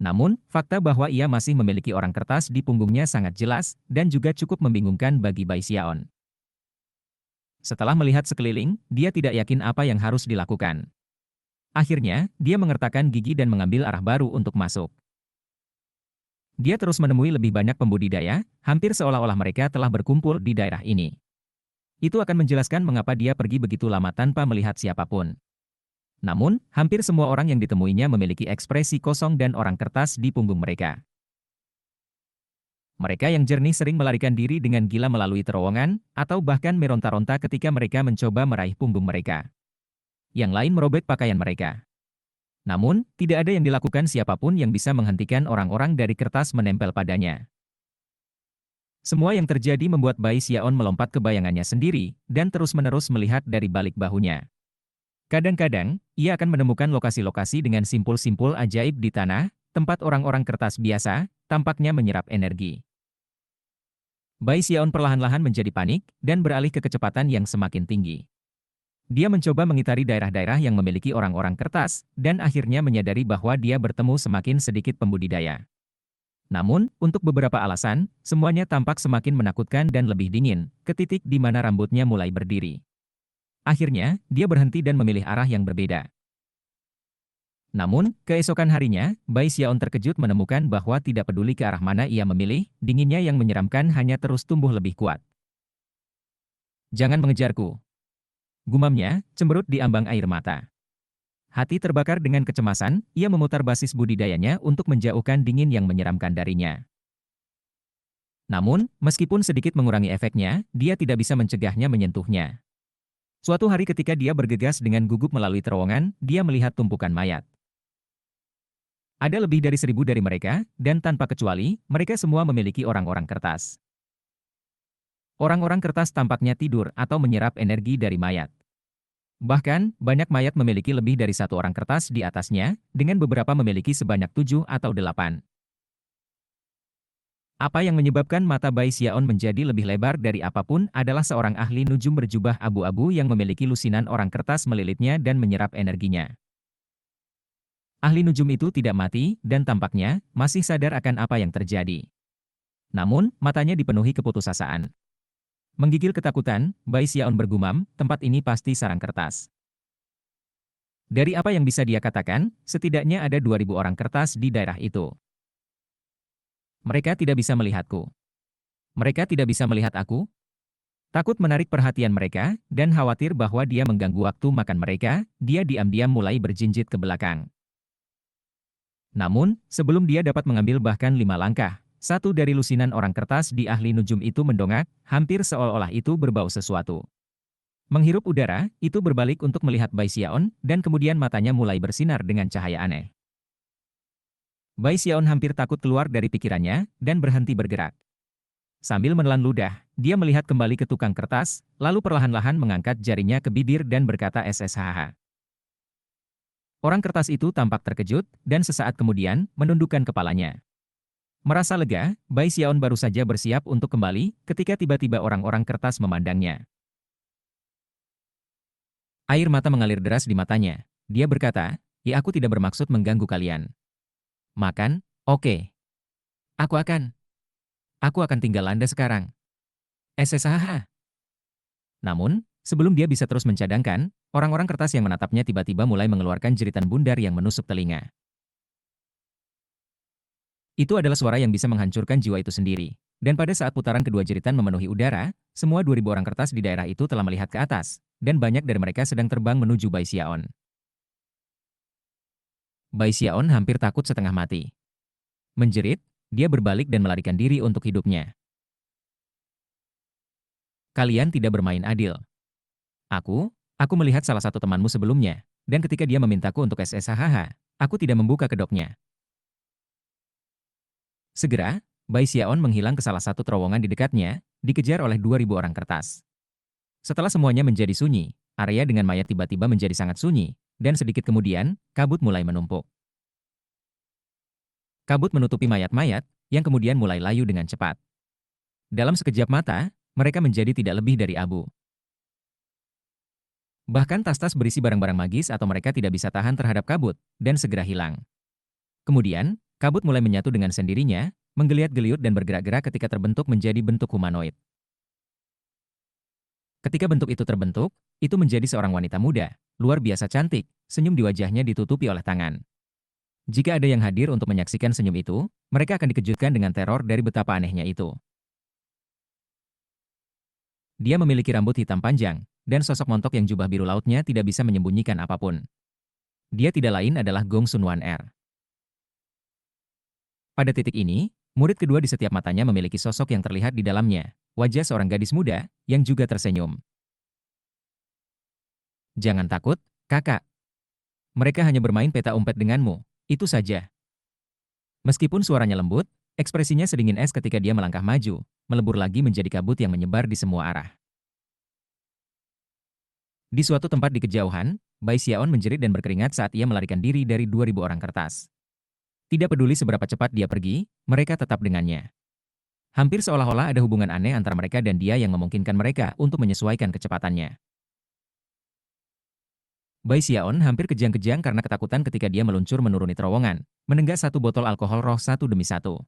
Namun, fakta bahwa ia masih memiliki orang kertas di punggungnya sangat jelas, dan juga cukup membingungkan bagi Bai Xiaon. Setelah melihat sekeliling, dia tidak yakin apa yang harus dilakukan. Akhirnya, dia mengertakkan gigi dan mengambil arah baru untuk masuk. Dia terus menemui lebih banyak pembudidaya, hampir seolah-olah mereka telah berkumpul di daerah ini. Itu akan menjelaskan mengapa dia pergi begitu lama tanpa melihat siapapun. Namun, hampir semua orang yang ditemuinya memiliki ekspresi kosong dan orang kertas di punggung mereka. Mereka yang jernih sering melarikan diri dengan gila melalui terowongan, atau bahkan meronta-ronta ketika mereka mencoba meraih punggung mereka. Yang lain merobek pakaian mereka. Namun, tidak ada yang dilakukan siapapun yang bisa menghentikan orang-orang dari kertas menempel padanya. Semua yang terjadi membuat Bai Xiaon melompat ke bayangannya sendiri, dan terus-menerus melihat dari balik bahunya. Kadang-kadang, ia akan menemukan lokasi-lokasi dengan simpul-simpul ajaib di tanah, tempat orang-orang kertas biasa, tampaknya menyerap energi. Bai Xiaon perlahan-lahan menjadi panik, dan beralih ke kecepatan yang semakin tinggi. Dia mencoba mengitari daerah-daerah yang memiliki orang-orang kertas, dan akhirnya menyadari bahwa dia bertemu semakin sedikit pembudidaya. Namun, untuk beberapa alasan, semuanya tampak semakin menakutkan dan lebih dingin, ke titik di mana rambutnya mulai berdiri. Akhirnya, dia berhenti dan memilih arah yang berbeda. Namun, keesokan harinya, Bai Xiaon terkejut menemukan bahwa tidak peduli ke arah mana ia memilih, dinginnya yang menyeramkan hanya terus tumbuh lebih kuat. "Jangan mengejarku," gumamnya, cemberut di ambang air mata. Hati terbakar dengan kecemasan, ia memutar basis budidayanya untuk menjauhkan dingin yang menyeramkan darinya. Namun, meskipun sedikit mengurangi efeknya, dia tidak bisa mencegahnya menyentuhnya. Suatu hari ketika dia bergegas dengan gugup melalui terowongan, dia melihat tumpukan mayat. Ada lebih dari 1.000 dari mereka, dan tanpa kecuali, mereka semua memiliki orang-orang kertas. Orang-orang kertas tampaknya tidur atau menyerap energi dari mayat. Bahkan, banyak mayat memiliki lebih dari satu orang kertas di atasnya, dengan beberapa memiliki sebanyak 7 atau 8. Apa yang menyebabkan mata Bai Xiaon menjadi lebih lebar dari apapun adalah seorang ahli nujum berjubah abu-abu yang memiliki lusinan orang kertas melilitnya dan menyerap energinya. Ahli nujum itu tidak mati, dan tampaknya masih sadar akan apa yang terjadi. Namun, matanya dipenuhi keputusasaan. Menggigil ketakutan, Bai Xiaon bergumam, tempat ini pasti sarang kertas. Dari apa yang bisa dia katakan, setidaknya ada 2.000 orang kertas di daerah itu. Mereka tidak bisa melihatku. Mereka tidak bisa melihat aku. Takut menarik perhatian mereka, dan khawatir bahwa dia mengganggu waktu makan mereka, dia diam-diam mulai berjinjit ke belakang. Namun, sebelum dia dapat mengambil bahkan 5 langkah, satu dari lusinan orang kertas di ahli nujum itu mendongak, hampir seolah-olah itu berbau sesuatu. Menghirup udara, itu berbalik untuk melihat Bai Xiaon, dan kemudian matanya mulai bersinar dengan cahaya aneh. Bai Xiaon hampir takut keluar dari pikirannya, dan berhenti bergerak. Sambil menelan ludah, dia melihat kembali ke tukang kertas, lalu perlahan-lahan mengangkat jarinya ke bibir dan berkata SSHH. Orang kertas itu tampak terkejut, dan sesaat kemudian, menundukkan kepalanya. Merasa lega, Bai Xiaon baru saja bersiap untuk kembali, ketika tiba-tiba orang-orang kertas memandangnya. Air mata mengalir deras di matanya. Dia berkata, "Ya aku tidak bermaksud mengganggu kalian. Makan? Oke. Aku akan. Aku akan tinggal Anda sekarang." SSHH. Namun, sebelum dia bisa terus mencadangkan, orang-orang kertas yang menatapnya tiba-tiba mulai mengeluarkan jeritan bundar yang menusuk telinga. Itu adalah suara yang bisa menghancurkan jiwa itu sendiri. Dan pada saat putaran kedua jeritan memenuhi udara, semua 2.000 orang kertas di daerah itu telah melihat ke atas, dan banyak dari mereka sedang terbang menuju Bai Xiaon. Bai Xiaon hampir takut setengah mati. Menjerit, dia berbalik dan melarikan diri untuk hidupnya. "Kalian tidak bermain adil. Aku melihat salah satu temanmu sebelumnya, dan ketika dia memintaku untuk SSHH, aku tidak membuka kedoknya." Segera, Bai Xiaon menghilang ke salah satu terowongan di dekatnya, dikejar oleh 2.000 orang kertas. Setelah semuanya menjadi sunyi, area dengan mayat tiba-tiba menjadi sangat sunyi, dan sedikit kemudian, kabut mulai menumpuk. Kabut menutupi mayat-mayat, yang kemudian mulai layu dengan cepat. Dalam sekejap mata, mereka menjadi tidak lebih dari abu. Bahkan tas-tas berisi barang-barang magis atau mereka tidak bisa tahan terhadap kabut, dan segera hilang. Kemudian, kabut mulai menyatu dengan sendirinya, menggeliat-geliut dan bergerak-gerak ketika terbentuk menjadi bentuk humanoid. Ketika bentuk itu terbentuk, itu menjadi seorang wanita muda, luar biasa cantik, senyum di wajahnya ditutupi oleh tangan. Jika ada yang hadir untuk menyaksikan senyum itu, mereka akan dikejutkan dengan teror dari betapa anehnya itu. Dia memiliki rambut hitam panjang, dan sosok montok yang jubah biru lautnya tidak bisa menyembunyikan apapun. Dia tidak lain adalah Gong Sun Wan Er. Pada titik ini, murid kedua di setiap matanya memiliki sosok yang terlihat di dalamnya, wajah seorang gadis muda, yang juga tersenyum. "Jangan takut, kakak. Mereka hanya bermain peta umpet denganmu, itu saja." Meskipun suaranya lembut, ekspresinya sedingin es ketika dia melangkah maju, melebur lagi menjadi kabut yang menyebar di semua arah. Di suatu tempat di kejauhan, Bai Xiaon menjerit dan berkeringat saat ia melarikan diri dari 2.000 orang kertas. Tidak peduli seberapa cepat dia pergi, mereka tetap dengannya. Hampir seolah-olah ada hubungan aneh antara mereka dan dia yang memungkinkan mereka untuk menyesuaikan kecepatannya. Bai Xiaon hampir kejang-kejang karena ketakutan ketika dia meluncur menuruni terowongan, menenggak satu botol alkohol roh satu demi satu.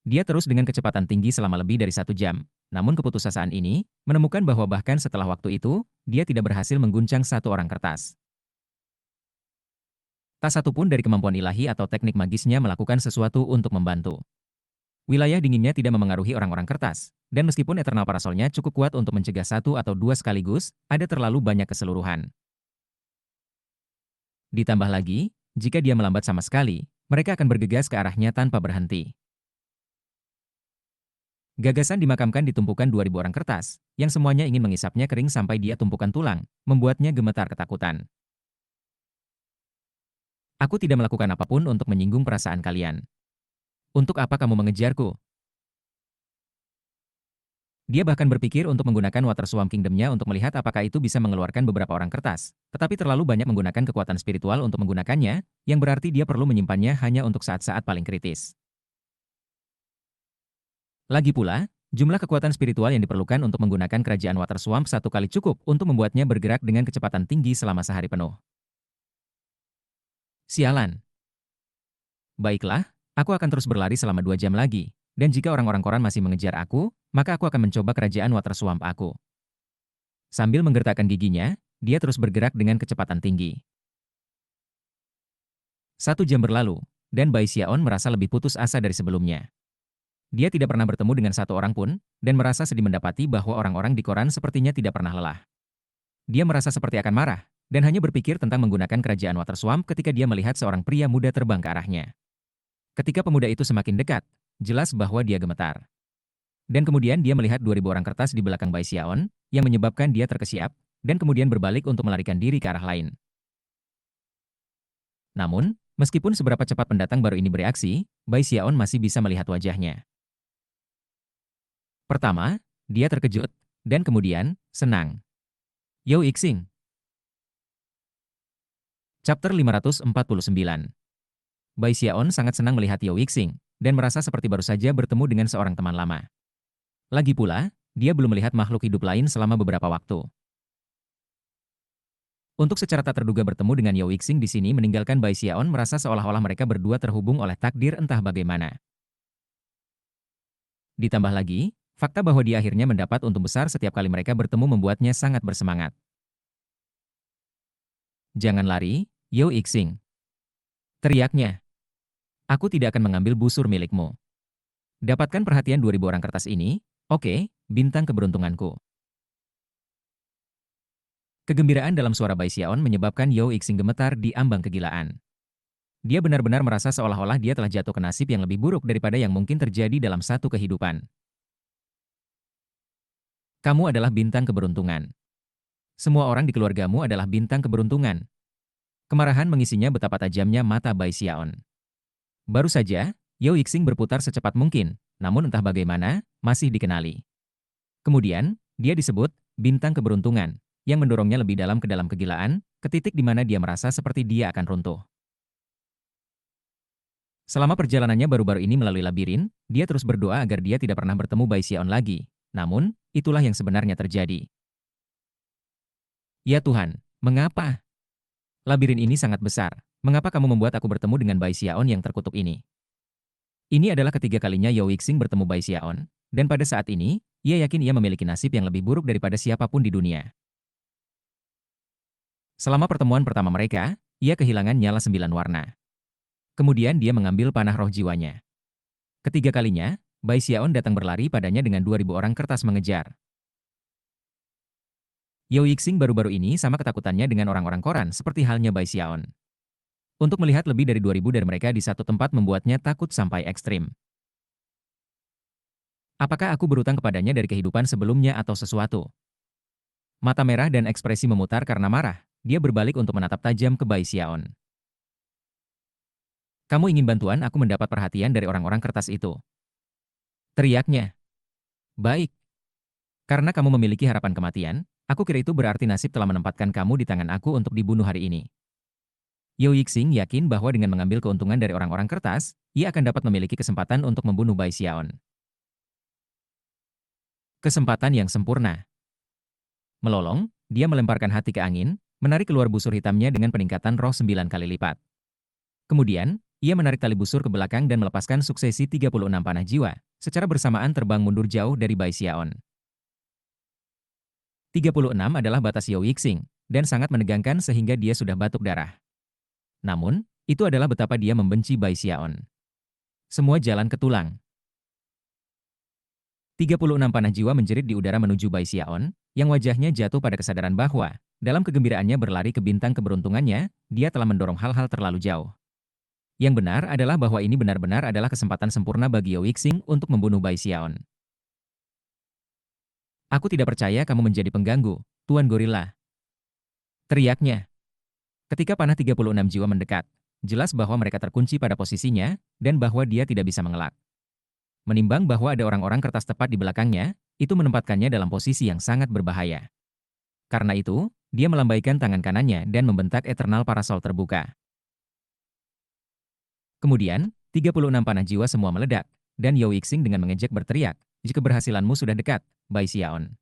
Dia terus dengan kecepatan tinggi selama lebih dari 1 jam. Namun keputusasaan ini, menemukan bahwa bahkan setelah waktu itu, dia tidak berhasil mengguncang satu orang kertas. Tak satu pun dari kemampuan ilahi atau teknik magisnya melakukan sesuatu untuk membantu. Wilayah dinginnya tidak memengaruhi orang-orang kertas, dan meskipun Eternal Parasolnya cukup kuat untuk mencegah satu atau dua sekaligus, ada terlalu banyak keseluruhan. Ditambah lagi, jika dia melambat sama sekali, mereka akan bergegas ke arahnya tanpa berhenti. Gagasan dimakamkan di tumpukan 2.000 orang kertas, yang semuanya ingin mengisapnya kering sampai dia tumpukan tulang, membuatnya gemetar ketakutan. Aku tidak melakukan apapun untuk menyinggung perasaan kalian. Untuk apa kamu mengejarku? Dia bahkan berpikir untuk menggunakan Water Swamp Kingdom-nya untuk melihat apakah itu bisa mengeluarkan beberapa orang kertas, tetapi terlalu banyak menggunakan kekuatan spiritual untuk menggunakannya, yang berarti dia perlu menyimpannya hanya untuk saat-saat paling kritis. Lagi pula, jumlah kekuatan spiritual yang diperlukan untuk menggunakan kerajaan Water Swamp satu kali cukup untuk membuatnya bergerak dengan kecepatan tinggi selama sehari penuh. Sialan. Baiklah, aku akan terus berlari selama 2 jam lagi, dan jika orang-orang koran masih mengejar aku, maka aku akan mencoba kerajaan Water Swamp aku. Sambil menggertakkan giginya, dia terus bergerak dengan kecepatan tinggi. 1 jam berlalu, dan Bai Xiaon merasa lebih putus asa dari sebelumnya. Dia tidak pernah bertemu dengan satu orang pun, dan merasa sedih mendapati bahwa orang-orang di koran sepertinya tidak pernah lelah. Dia merasa seperti akan marah, dan hanya berpikir tentang menggunakan kerajaan Water Swamp ketika dia melihat seorang pria muda terbang ke arahnya. Ketika pemuda itu semakin dekat, jelas bahwa dia gemetar. Dan kemudian dia melihat 2.000 orang kertas di belakang Bai Xiaon, yang menyebabkan dia terkesiap, dan kemudian berbalik untuk melarikan diri ke arah lain. Namun, meskipun seberapa cepat pendatang baru ini bereaksi, Bai Xiaon masih bisa melihat wajahnya. Pertama, dia terkejut, dan kemudian, senang. Yao Yixing. Chapter 549. Bai Xiaon sangat senang melihat Yao Yixing, dan merasa seperti baru saja bertemu dengan seorang teman lama. Lagi pula, dia belum melihat makhluk hidup lain selama beberapa waktu. Untuk secara tak terduga bertemu dengan Yao Yixing di sini meninggalkan Bai Xiaon merasa seolah-olah mereka berdua terhubung oleh takdir entah bagaimana. Ditambah lagi, fakta bahwa dia akhirnya mendapat untung besar setiap kali mereka bertemu membuatnya sangat bersemangat. Jangan lari, Yao Yixing. Teriaknya. Aku tidak akan mengambil busur milikmu. Dapatkan perhatian 2.000 orang kertas ini, oke, bintang keberuntunganku. Kegembiraan dalam suara Bai Xiaon menyebabkan Yao Yixing gemetar di ambang kegilaan. Dia benar-benar merasa seolah-olah dia telah jatuh ke nasib yang lebih buruk daripada yang mungkin terjadi dalam satu kehidupan. Kamu adalah bintang keberuntungan. Semua orang di keluargamu adalah bintang keberuntungan. Kemarahan mengisinya betapa tajamnya mata Bai Xiaon. Baru saja, Yao Yixing berputar secepat mungkin, namun entah bagaimana, masih dikenali. Kemudian, dia disebut bintang keberuntungan, yang mendorongnya lebih dalam ke dalam kegilaan, ke titik di mana dia merasa seperti dia akan runtuh. Selama perjalanannya baru-baru ini melalui labirin, dia terus berdoa agar dia tidak pernah bertemu Bai Xiaon lagi. Namun, itulah yang sebenarnya terjadi. Ya Tuhan, mengapa? Labirin ini sangat besar. Mengapa kamu membuat aku bertemu dengan Bai Xiaon yang terkutuk ini? Ini adalah ketiga kalinya Yao Yixing bertemu Bai Xiaon, dan pada saat ini, ia yakin ia memiliki nasib yang lebih buruk daripada siapapun di dunia. Selama pertemuan pertama mereka, ia kehilangan nyala 9 warna. Kemudian dia mengambil panah roh jiwanya. Ketiga kalinya, Bai Xiaon datang berlari padanya dengan 2.000 orang kertas mengejar. Yao Yixing baru-baru ini sama ketakutannya dengan orang-orang koran seperti halnya Bai Xiaon. Untuk melihat lebih dari 2.000 dari mereka di satu tempat membuatnya takut sampai ekstrim. Apakah aku berutang kepadanya dari kehidupan sebelumnya atau sesuatu? Mata merah dan ekspresi memutar karena marah, dia berbalik untuk menatap tajam ke Bai Xiaon. Kamu ingin bantuan aku mendapat perhatian dari orang-orang kertas itu? Teriaknya. Baik. Karena kamu memiliki harapan kematian, aku kira itu berarti nasib telah menempatkan kamu di tangan aku untuk dibunuh hari ini. Yao Yixing yakin bahwa dengan mengambil keuntungan dari orang-orang kertas, ia akan dapat memiliki kesempatan untuk membunuh Bai Xiaon. Kesempatan yang sempurna. Melolong, dia melemparkan hati ke angin, menarik keluar busur hitamnya dengan peningkatan roh 9 kali lipat. Kemudian, ia menarik tali busur ke belakang dan melepaskan suksesi 36 panah jiwa, secara bersamaan terbang mundur jauh dari Bai Xiaon. 36 adalah batas Yao Yixing, dan sangat menegangkan sehingga dia sudah batuk darah. Namun, Itu adalah betapa dia membenci Bai Xiaon. Semua jalan ke tulang. 36 panah jiwa menjerit di udara menuju Bai Xiaon, yang wajahnya jatuh pada kesadaran bahwa, dalam kegembiraannya berlari ke bintang keberuntungannya, dia telah mendorong hal-hal terlalu jauh. Yang benar adalah bahwa ini benar-benar adalah kesempatan sempurna bagi Yao Yixing untuk membunuh Bai Xiaon. Aku tidak percaya kamu menjadi pengganggu, Tuan Gorila. Teriaknya. Ketika panah 36 jiwa mendekat, jelas bahwa mereka terkunci pada posisinya, dan bahwa dia tidak bisa mengelak. Menimbang bahwa ada orang-orang kertas tepat di belakangnya, itu menempatkannya dalam posisi yang sangat berbahaya. Karena itu, dia melambaikan tangan kanannya dan membentak Eternal Parasol terbuka. Kemudian, 36 panah jiwa semua meledak, dan Yao Yixing dengan mengejek berteriak, jika keberhasilanmu sudah dekat, Bai Xiaon.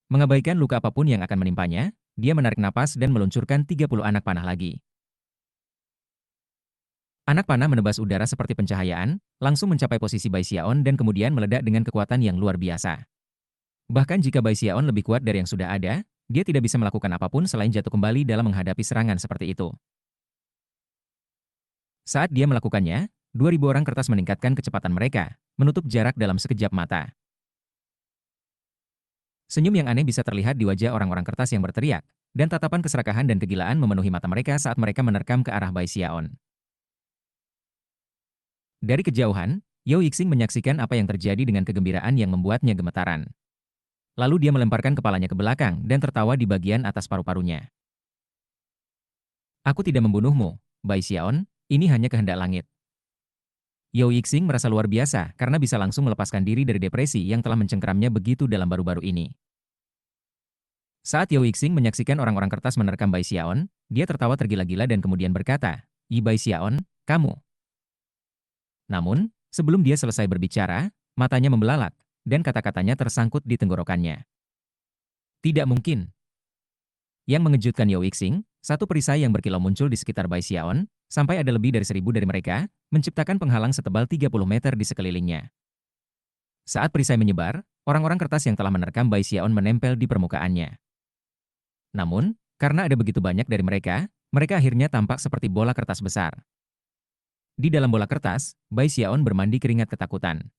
Mengabaikan luka apapun yang akan menimpanya, dia menarik napas dan meluncurkan 30 anak panah lagi. Anak panah menebas udara seperti pencahayaan, langsung mencapai posisi Bai Xiaon dan kemudian meledak dengan kekuatan yang luar biasa. Bahkan jika Bai Xiaon lebih kuat dari yang sudah ada, dia tidak bisa melakukan apapun selain jatuh kembali dalam menghadapi serangan seperti itu. Saat dia melakukannya, 2.000 orang kertas meningkatkan kecepatan mereka, menutup jarak dalam sekejap mata. Senyum yang aneh bisa terlihat di wajah orang-orang kertas yang berteriak, dan tatapan keserakahan dan kegilaan memenuhi mata mereka saat mereka menerkam ke arah Bai Xiaon. Dari kejauhan, Yao Yixing menyaksikan apa yang terjadi dengan kegembiraan yang membuatnya gemetaran. Lalu dia melemparkan kepalanya ke belakang dan tertawa di bagian atas paru-parunya. Aku tidak membunuhmu, Bai Xiaon, ini hanya kehendak langit. Yao Yixing merasa luar biasa karena bisa langsung melepaskan diri dari depresi yang telah mencengkeramnya begitu dalam baru-baru ini. Saat Yao Yixing menyaksikan orang-orang kertas menerkam Bai Xiaon, dia tertawa tergila-gila dan kemudian berkata, "Yi Bai Xiaon, kamu." Namun, sebelum dia selesai berbicara, matanya membelalak, dan kata-katanya tersangkut di tenggorokannya. Tidak mungkin. Yang mengejutkan Yao Yixing, satu perisai yang berkilau muncul di sekitar Bai Xiaon, sampai ada lebih dari 1.000 dari mereka, menciptakan penghalang setebal 30 meter di sekelilingnya. Saat perisai menyebar, orang-orang kertas yang telah menerkam Bai Xiaon menempel di permukaannya. Namun, karena ada begitu banyak dari mereka akhirnya tampak seperti bola kertas besar. Di dalam bola kertas, Bai Xiaon bermandi keringat ketakutan.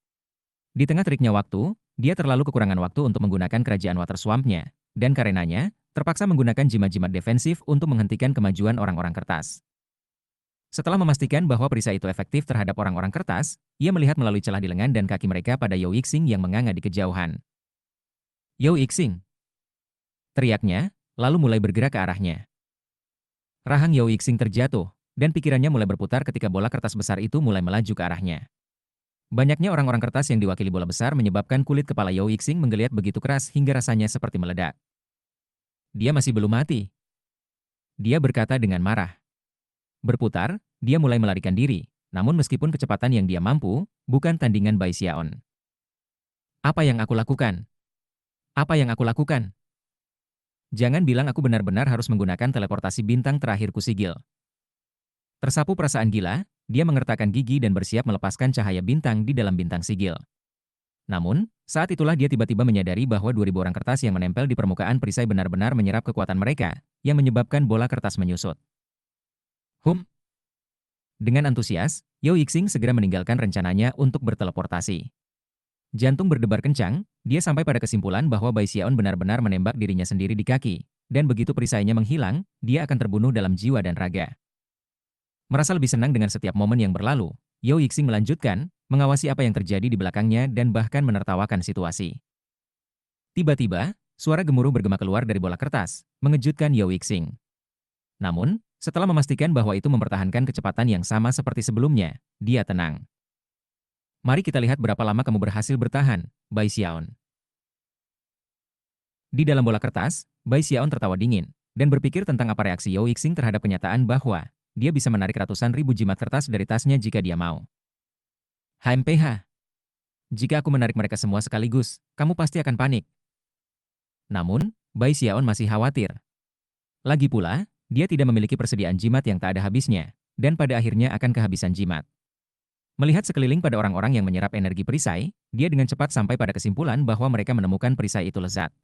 Di tengah teriknya waktu, dia terlalu kekurangan waktu untuk menggunakan kerajaan Water Swamp-nya, dan karenanya, terpaksa menggunakan jimat-jimat defensif untuk menghentikan kemajuan orang-orang kertas. Setelah memastikan bahwa perisai itu efektif terhadap orang-orang kertas, ia melihat melalui celah di lengan dan kaki mereka pada Yao Yixing yang menganga di kejauhan. Yao Yixing! Teriaknya, lalu mulai bergerak ke arahnya. Rahang Yao Yixing terjatuh, dan pikirannya mulai berputar ketika bola kertas besar itu mulai melaju ke arahnya. Banyaknya orang-orang kertas yang diwakili bola besar menyebabkan kulit kepala Yao Yixing menggeliat begitu keras hingga rasanya seperti meledak. Dia masih belum mati. Dia berkata dengan marah. Berputar, dia mulai melarikan diri, namun meskipun kecepatan yang dia mampu, bukan tandingan Bai Xiaon. Apa yang aku lakukan? Apa yang aku lakukan? Jangan bilang aku benar-benar harus menggunakan teleportasi bintang terakhir Kusigil. Tersapu perasaan gila, dia mengertakkan gigi dan bersiap melepaskan cahaya bintang di dalam bintang sigil. Namun, saat itulah dia tiba-tiba menyadari bahwa 2.000 orang kertas yang menempel di permukaan perisai benar-benar menyerap kekuatan mereka, yang menyebabkan bola kertas menyusut. Dengan antusias, Yao Yixing segera meninggalkan rencananya untuk berteleportasi. Jantung berdebar kencang, dia sampai pada kesimpulan bahwa Bai Xiaon benar-benar menembak dirinya sendiri di kaki, dan begitu perisainya menghilang, dia akan terbunuh dalam jiwa dan raga. Merasa lebih senang dengan setiap momen yang berlalu, Yao Yixing melanjutkan, mengawasi apa yang terjadi di belakangnya dan bahkan menertawakan situasi. Tiba-tiba, suara gemuruh bergema keluar dari bola kertas, mengejutkan Yao Yixing. Namun, setelah memastikan bahwa itu mempertahankan kecepatan yang sama seperti sebelumnya, dia tenang. Mari kita lihat berapa lama kamu berhasil bertahan, Bai Xiaon. Di dalam bola kertas, Bai Xiaon tertawa dingin, dan berpikir tentang apa reaksi Yao Yixing terhadap kenyataan bahwa dia bisa menarik ratusan ribu jimat kertas dari tasnya jika dia mau. HMPH. Jika aku menarik mereka semua sekaligus, kamu pasti akan panik. Namun, Bai Xiaon masih khawatir. Lagi pula, dia tidak memiliki persediaan jimat yang tak ada habisnya, dan pada akhirnya akan kehabisan jimat. Melihat sekeliling pada orang-orang yang menyerap energi perisai, dia dengan cepat sampai pada kesimpulan bahwa mereka menemukan perisai itu lezat.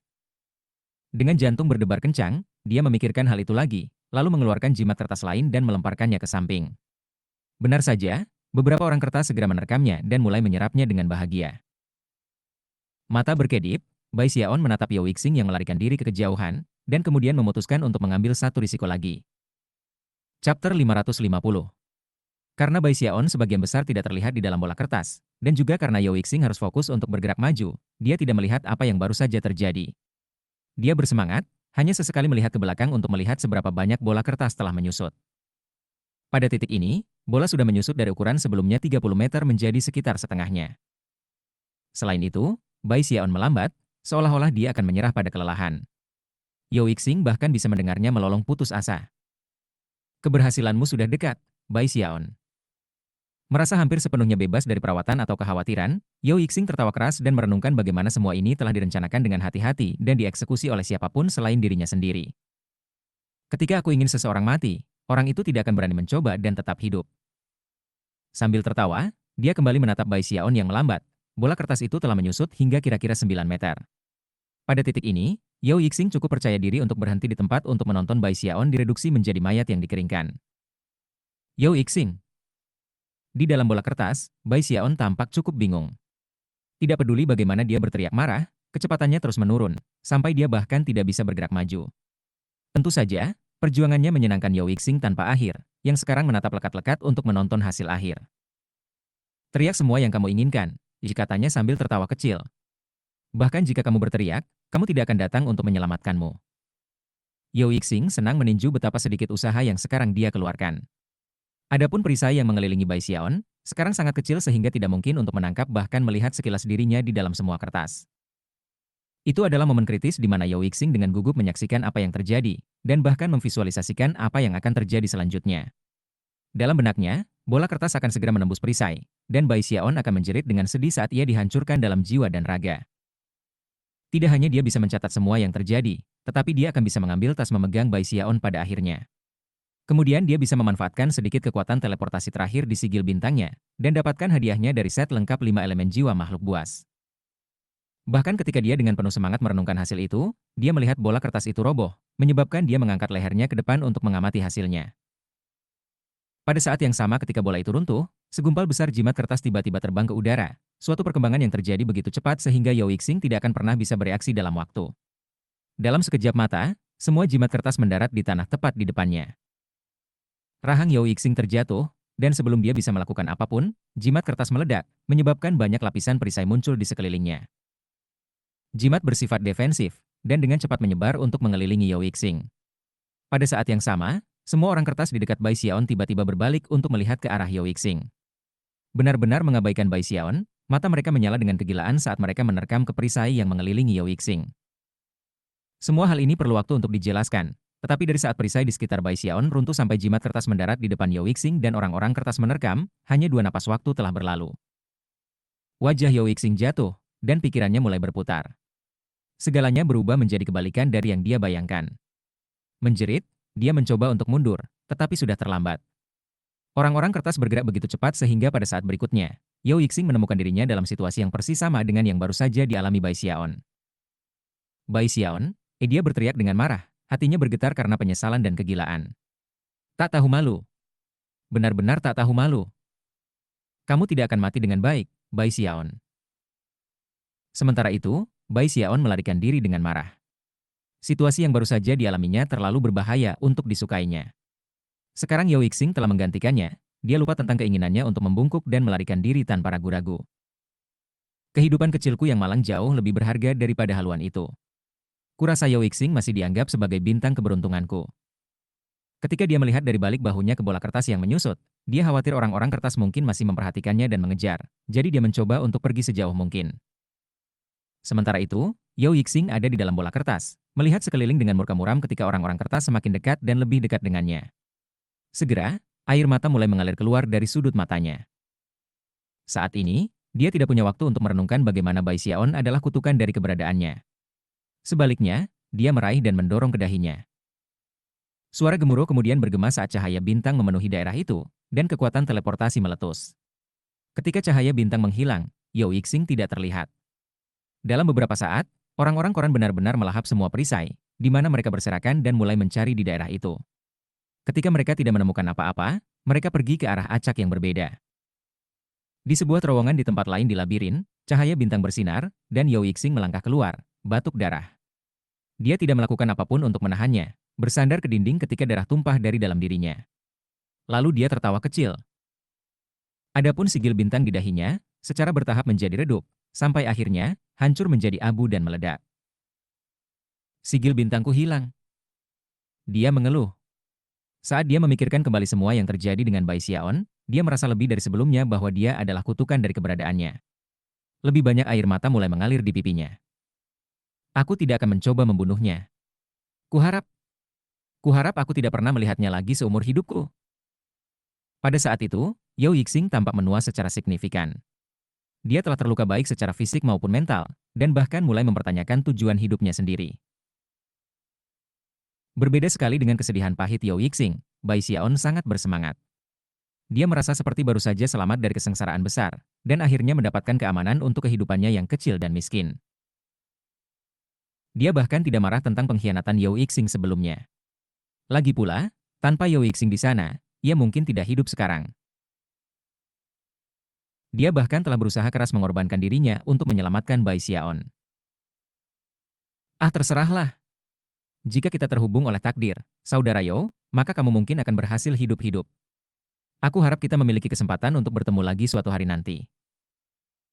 Dengan jantung berdebar kencang, dia memikirkan hal itu lagi, lalu mengeluarkan jimat kertas lain dan melemparkannya ke samping. Benar saja, beberapa orang kertas segera menerekamnya dan mulai menyerapnya dengan bahagia. Mata berkedip, Bai Xiaon menatap Yao Yixing yang melarikan diri ke kejauhan, dan kemudian memutuskan untuk mengambil satu risiko lagi. Chapter 550. Karena Bai Xiaon sebagian besar tidak terlihat di dalam bola kertas, dan juga karena Yao Yixing harus fokus untuk bergerak maju, dia tidak melihat apa yang baru saja terjadi. Dia bersemangat, hanya sesekali melihat ke belakang untuk melihat seberapa banyak bola kertas telah menyusut. Pada titik ini, bola sudah menyusut dari ukuran sebelumnya 30 meter menjadi sekitar setengahnya. Selain itu, Bai Xiaon melambat, seolah-olah dia akan menyerah pada kelelahan. Yao Yixing bahkan bisa mendengarnya melolong putus asa. Keberhasilanmu sudah dekat, Bai Xiaon. Merasa hampir sepenuhnya bebas dari perawatan atau kekhawatiran, Yao Yixing tertawa keras dan merenungkan bagaimana semua ini telah direncanakan dengan hati-hati dan dieksekusi oleh siapapun selain dirinya sendiri. Ketika aku ingin seseorang mati, orang itu tidak akan berani mencoba dan tetap hidup. Sambil tertawa, dia kembali menatap Bai Xiaon yang melambat. Bola kertas itu telah menyusut hingga kira-kira 9 meter. Pada titik ini, Yao Yixing cukup percaya diri untuk berhenti di tempat untuk menonton Bai Xiaon direduksi menjadi mayat yang dikeringkan. Yao Yixing. Di dalam bola kertas, Bai Xiaon tampak cukup bingung. Tidak peduli bagaimana dia berteriak marah, kecepatannya terus menurun, sampai dia bahkan tidak bisa bergerak maju. Tentu saja, perjuangannya menyenangkan Yao Yixing tanpa akhir, yang sekarang menatap lekat-lekat untuk menonton hasil akhir. Teriak semua yang kamu inginkan, katanya sambil tertawa kecil. Bahkan jika kamu berteriak, kamu tidak akan datang untuk menyelamatkanmu. Yao Yixing senang meninju betapa sedikit usaha yang sekarang dia keluarkan. Adapun perisai yang mengelilingi Bai Xiaon, sekarang sangat kecil sehingga tidak mungkin untuk menangkap bahkan melihat sekilas dirinya di dalam semua kertas. Itu adalah momen kritis di mana Yao Yixing dengan gugup menyaksikan apa yang terjadi, dan bahkan memvisualisasikan apa yang akan terjadi selanjutnya. Dalam benaknya, bola kertas akan segera menembus perisai, dan Bai Xiaon akan menjerit dengan sedih saat ia dihancurkan dalam jiwa dan raga. Tidak hanya dia bisa mencatat semua yang terjadi, tetapi dia akan bisa mengambil tas memegang Bai Xiaon pada akhirnya. Kemudian dia bisa memanfaatkan sedikit kekuatan teleportasi terakhir di sigil bintangnya, dan dapatkan hadiahnya dari set lengkap 5 elemen jiwa makhluk buas. Bahkan ketika dia dengan penuh semangat merenungkan hasil itu, dia melihat bola kertas itu roboh, menyebabkan dia mengangkat lehernya ke depan untuk mengamati hasilnya. Pada saat yang sama ketika bola itu runtuh, segumpal besar jimat kertas tiba-tiba terbang ke udara, suatu perkembangan yang terjadi begitu cepat sehingga Yao Yixing tidak akan pernah bisa bereaksi dalam waktu. Dalam sekejap mata, semua jimat kertas mendarat di tanah tepat di depannya. Rahang Yao Yixing terjatuh, dan sebelum dia bisa melakukan apapun, jimat kertas meledak, menyebabkan banyak lapisan perisai muncul di sekelilingnya. Jimat bersifat defensif, dan dengan cepat menyebar untuk mengelilingi Yao Yixing. Pada saat yang sama, semua orang kertas di dekat Bai Xiaon tiba-tiba berbalik untuk melihat ke arah Yao Yixing. Benar-benar mengabaikan Bai Xiaon, mata mereka menyala dengan kegilaan saat mereka menerkam ke perisai yang mengelilingi Yao Yixing. Semua hal ini perlu waktu untuk dijelaskan, tetapi dari saat perisai di sekitar Bai Xiaon runtuh sampai jimat kertas mendarat di depan Yao Yixing dan orang-orang kertas menerkam, hanya 2 napas waktu telah berlalu. Wajah Yao Yixing jatuh, dan pikirannya mulai berputar. Segalanya berubah menjadi kebalikan dari yang dia bayangkan. Menjerit, dia mencoba untuk mundur, tetapi sudah terlambat. Orang-orang kertas bergerak begitu cepat sehingga pada saat berikutnya, Yao Yixing menemukan dirinya dalam situasi yang persis sama dengan yang baru saja dialami Bai Xiaon. Bai Xiaon, dia berteriak dengan marah, hatinya bergetar karena penyesalan dan kegilaan. Tak tahu malu. Benar-benar tak tahu malu. Kamu tidak akan mati dengan baik, Bai Xiaon. Sementara itu, Bai Xiaon melarikan diri dengan marah. Situasi yang baru saja dialaminya terlalu berbahaya untuk disukainya. Sekarang Yao Yixing telah menggantikannya, dia lupa tentang keinginannya untuk membungkuk dan melarikan diri tanpa ragu-ragu. Kehidupan kecilku yang malang jauh lebih berharga daripada haluan itu. Kurasa Yao Yixing masih dianggap sebagai bintang keberuntunganku. Ketika dia melihat dari balik bahunya ke bola kertas yang menyusut, dia khawatir orang-orang kertas mungkin masih memperhatikannya dan mengejar, jadi dia mencoba untuk pergi sejauh mungkin. Sementara itu, Yao Yixing ada di dalam bola kertas, melihat sekeliling dengan murka muram ketika orang-orang kertas semakin dekat dan lebih dekat dengannya. Segera, air mata mulai mengalir keluar dari sudut matanya. Saat ini, dia tidak punya waktu untuk merenungkan bagaimana Bai Xiaon adalah kutukan dari keberadaannya. Sebaliknya, dia meraih dan mendorong ke dahinya. Suara gemuruh kemudian bergema saat cahaya bintang memenuhi daerah itu, dan kekuatan teleportasi meletus. Ketika cahaya bintang menghilang, Yao Yixing tidak terlihat. Dalam beberapa saat, orang-orang koran benar-benar melahap semua perisai, di mana mereka berserakan dan mulai mencari di daerah itu. Ketika mereka tidak menemukan apa-apa, mereka pergi ke arah acak yang berbeda. Di sebuah terowongan di tempat lain di labirin, cahaya bintang bersinar, dan Yao Yixing melangkah keluar, batuk darah. Dia tidak melakukan apapun untuk menahannya, bersandar ke dinding ketika darah tumpah dari dalam dirinya. Lalu dia tertawa kecil. Adapun sigil bintang di dahinya, secara bertahap menjadi redup, sampai akhirnya, hancur menjadi abu dan meledak. Sigil bintangku hilang. Dia mengeluh. Saat dia memikirkan kembali semua yang terjadi dengan Bai Xiaon, dia merasa lebih dari sebelumnya bahwa dia adalah kutukan dari keberadaannya. Lebih banyak air mata mulai mengalir di pipinya. Aku tidak akan mencoba membunuhnya. Kuharap, kuharap aku tidak pernah melihatnya lagi seumur hidupku. Pada saat itu, Yao Yixing tampak menua secara signifikan. Dia telah terluka baik secara fisik maupun mental, dan bahkan mulai mempertanyakan tujuan hidupnya sendiri. Berbeda sekali dengan kesedihan pahit Yao Yixing, Bai Xiaon sangat bersemangat. Dia merasa seperti baru saja selamat dari kesengsaraan besar, dan akhirnya mendapatkan keamanan untuk kehidupannya yang kecil dan miskin. Dia bahkan tidak marah tentang pengkhianatan Yao Yixing sebelumnya. Lagi pula, tanpa Yao Yixing di sana, ia mungkin tidak hidup sekarang. Dia bahkan telah berusaha keras mengorbankan dirinya untuk menyelamatkan Bai Xiaon. Ah, terserahlah. Jika kita terhubung oleh takdir, saudara Yao, maka kamu mungkin akan berhasil hidup-hidup. Aku harap kita memiliki kesempatan untuk bertemu lagi suatu hari nanti.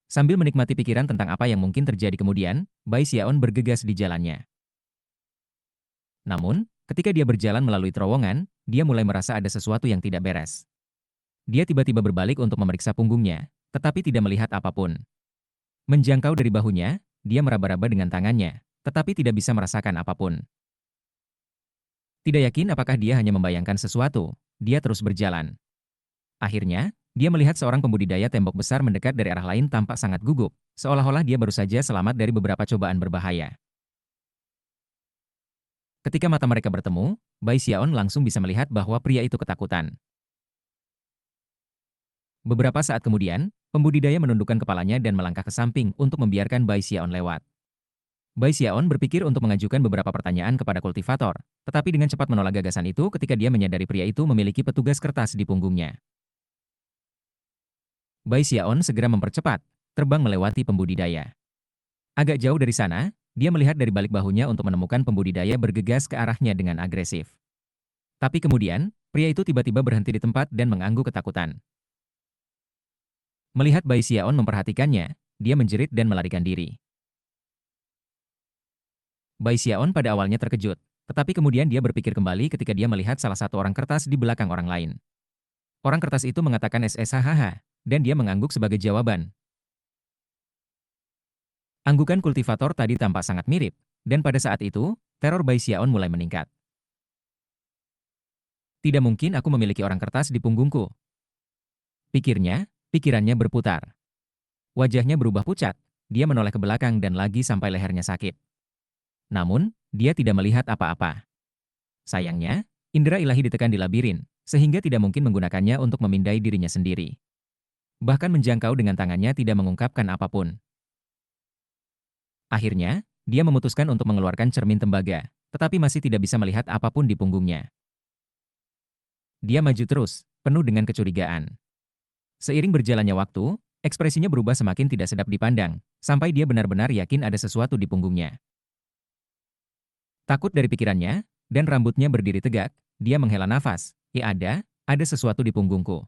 Sambil menikmati pikiran tentang apa yang mungkin terjadi kemudian, Bai Xiaon bergegas di jalannya. Namun, ketika dia berjalan melalui terowongan, dia mulai merasa ada sesuatu yang tidak beres. Dia tiba-tiba berbalik untuk memeriksa punggungnya, tetapi tidak melihat apapun. Menjangkau dari bahunya, dia meraba-raba dengan tangannya, tetapi tidak bisa merasakan apapun. Tidak yakin apakah dia hanya membayangkan sesuatu, dia terus berjalan. Akhirnya, dia melihat seorang pembudidaya tembok besar mendekat dari arah lain tampak sangat gugup, seolah-olah dia baru saja selamat dari beberapa cobaan berbahaya. Ketika mata mereka bertemu, Bai Xiaon langsung bisa melihat bahwa pria itu ketakutan. Beberapa saat kemudian, pembudidaya menundukkan kepalanya dan melangkah ke samping untuk membiarkan Bai Xiaon lewat. Bai Xiaon berpikir untuk mengajukan beberapa pertanyaan kepada kultivator, tetapi dengan cepat menolak gagasan itu ketika dia menyadari pria itu memiliki petugas kertas di punggungnya. Bai Xiaon segera mempercepat, terbang melewati pembudidaya. Agak jauh dari sana, dia melihat dari balik bahunya untuk menemukan pembudidaya bergegas ke arahnya dengan agresif. Tapi kemudian, pria itu tiba-tiba berhenti di tempat dan mengangguk ketakutan. Melihat Bai Xiaon memperhatikannya, dia menjerit dan melarikan diri. Bai Xiaon pada awalnya terkejut, tetapi kemudian dia berpikir kembali ketika dia melihat salah satu orang kertas di belakang orang lain. Orang kertas itu mengatakan SSHH, dan dia mengangguk sebagai jawaban. Anggukan kultivator tadi tampak sangat mirip, dan pada saat itu, teror Bai Xiaon mulai meningkat. Tidak mungkin aku memiliki orang kertas di punggungku. Pikirannya berputar. Wajahnya berubah pucat, dia menoleh ke belakang dan lagi sampai lehernya sakit. Namun, dia tidak melihat apa-apa. Sayangnya, indera ilahi ditekan di labirin, sehingga tidak mungkin menggunakannya untuk memindai dirinya sendiri. Bahkan menjangkau dengan tangannya tidak mengungkapkan apapun. Akhirnya, dia memutuskan untuk mengeluarkan cermin tembaga, tetapi masih tidak bisa melihat apapun di punggungnya. Dia maju terus, penuh dengan kecurigaan. Seiring berjalannya waktu, ekspresinya berubah semakin tidak sedap dipandang, sampai dia benar-benar yakin ada sesuatu di punggungnya. Takut dari pikirannya, dan rambutnya berdiri tegak, dia menghela nafas. Ada sesuatu di punggungku.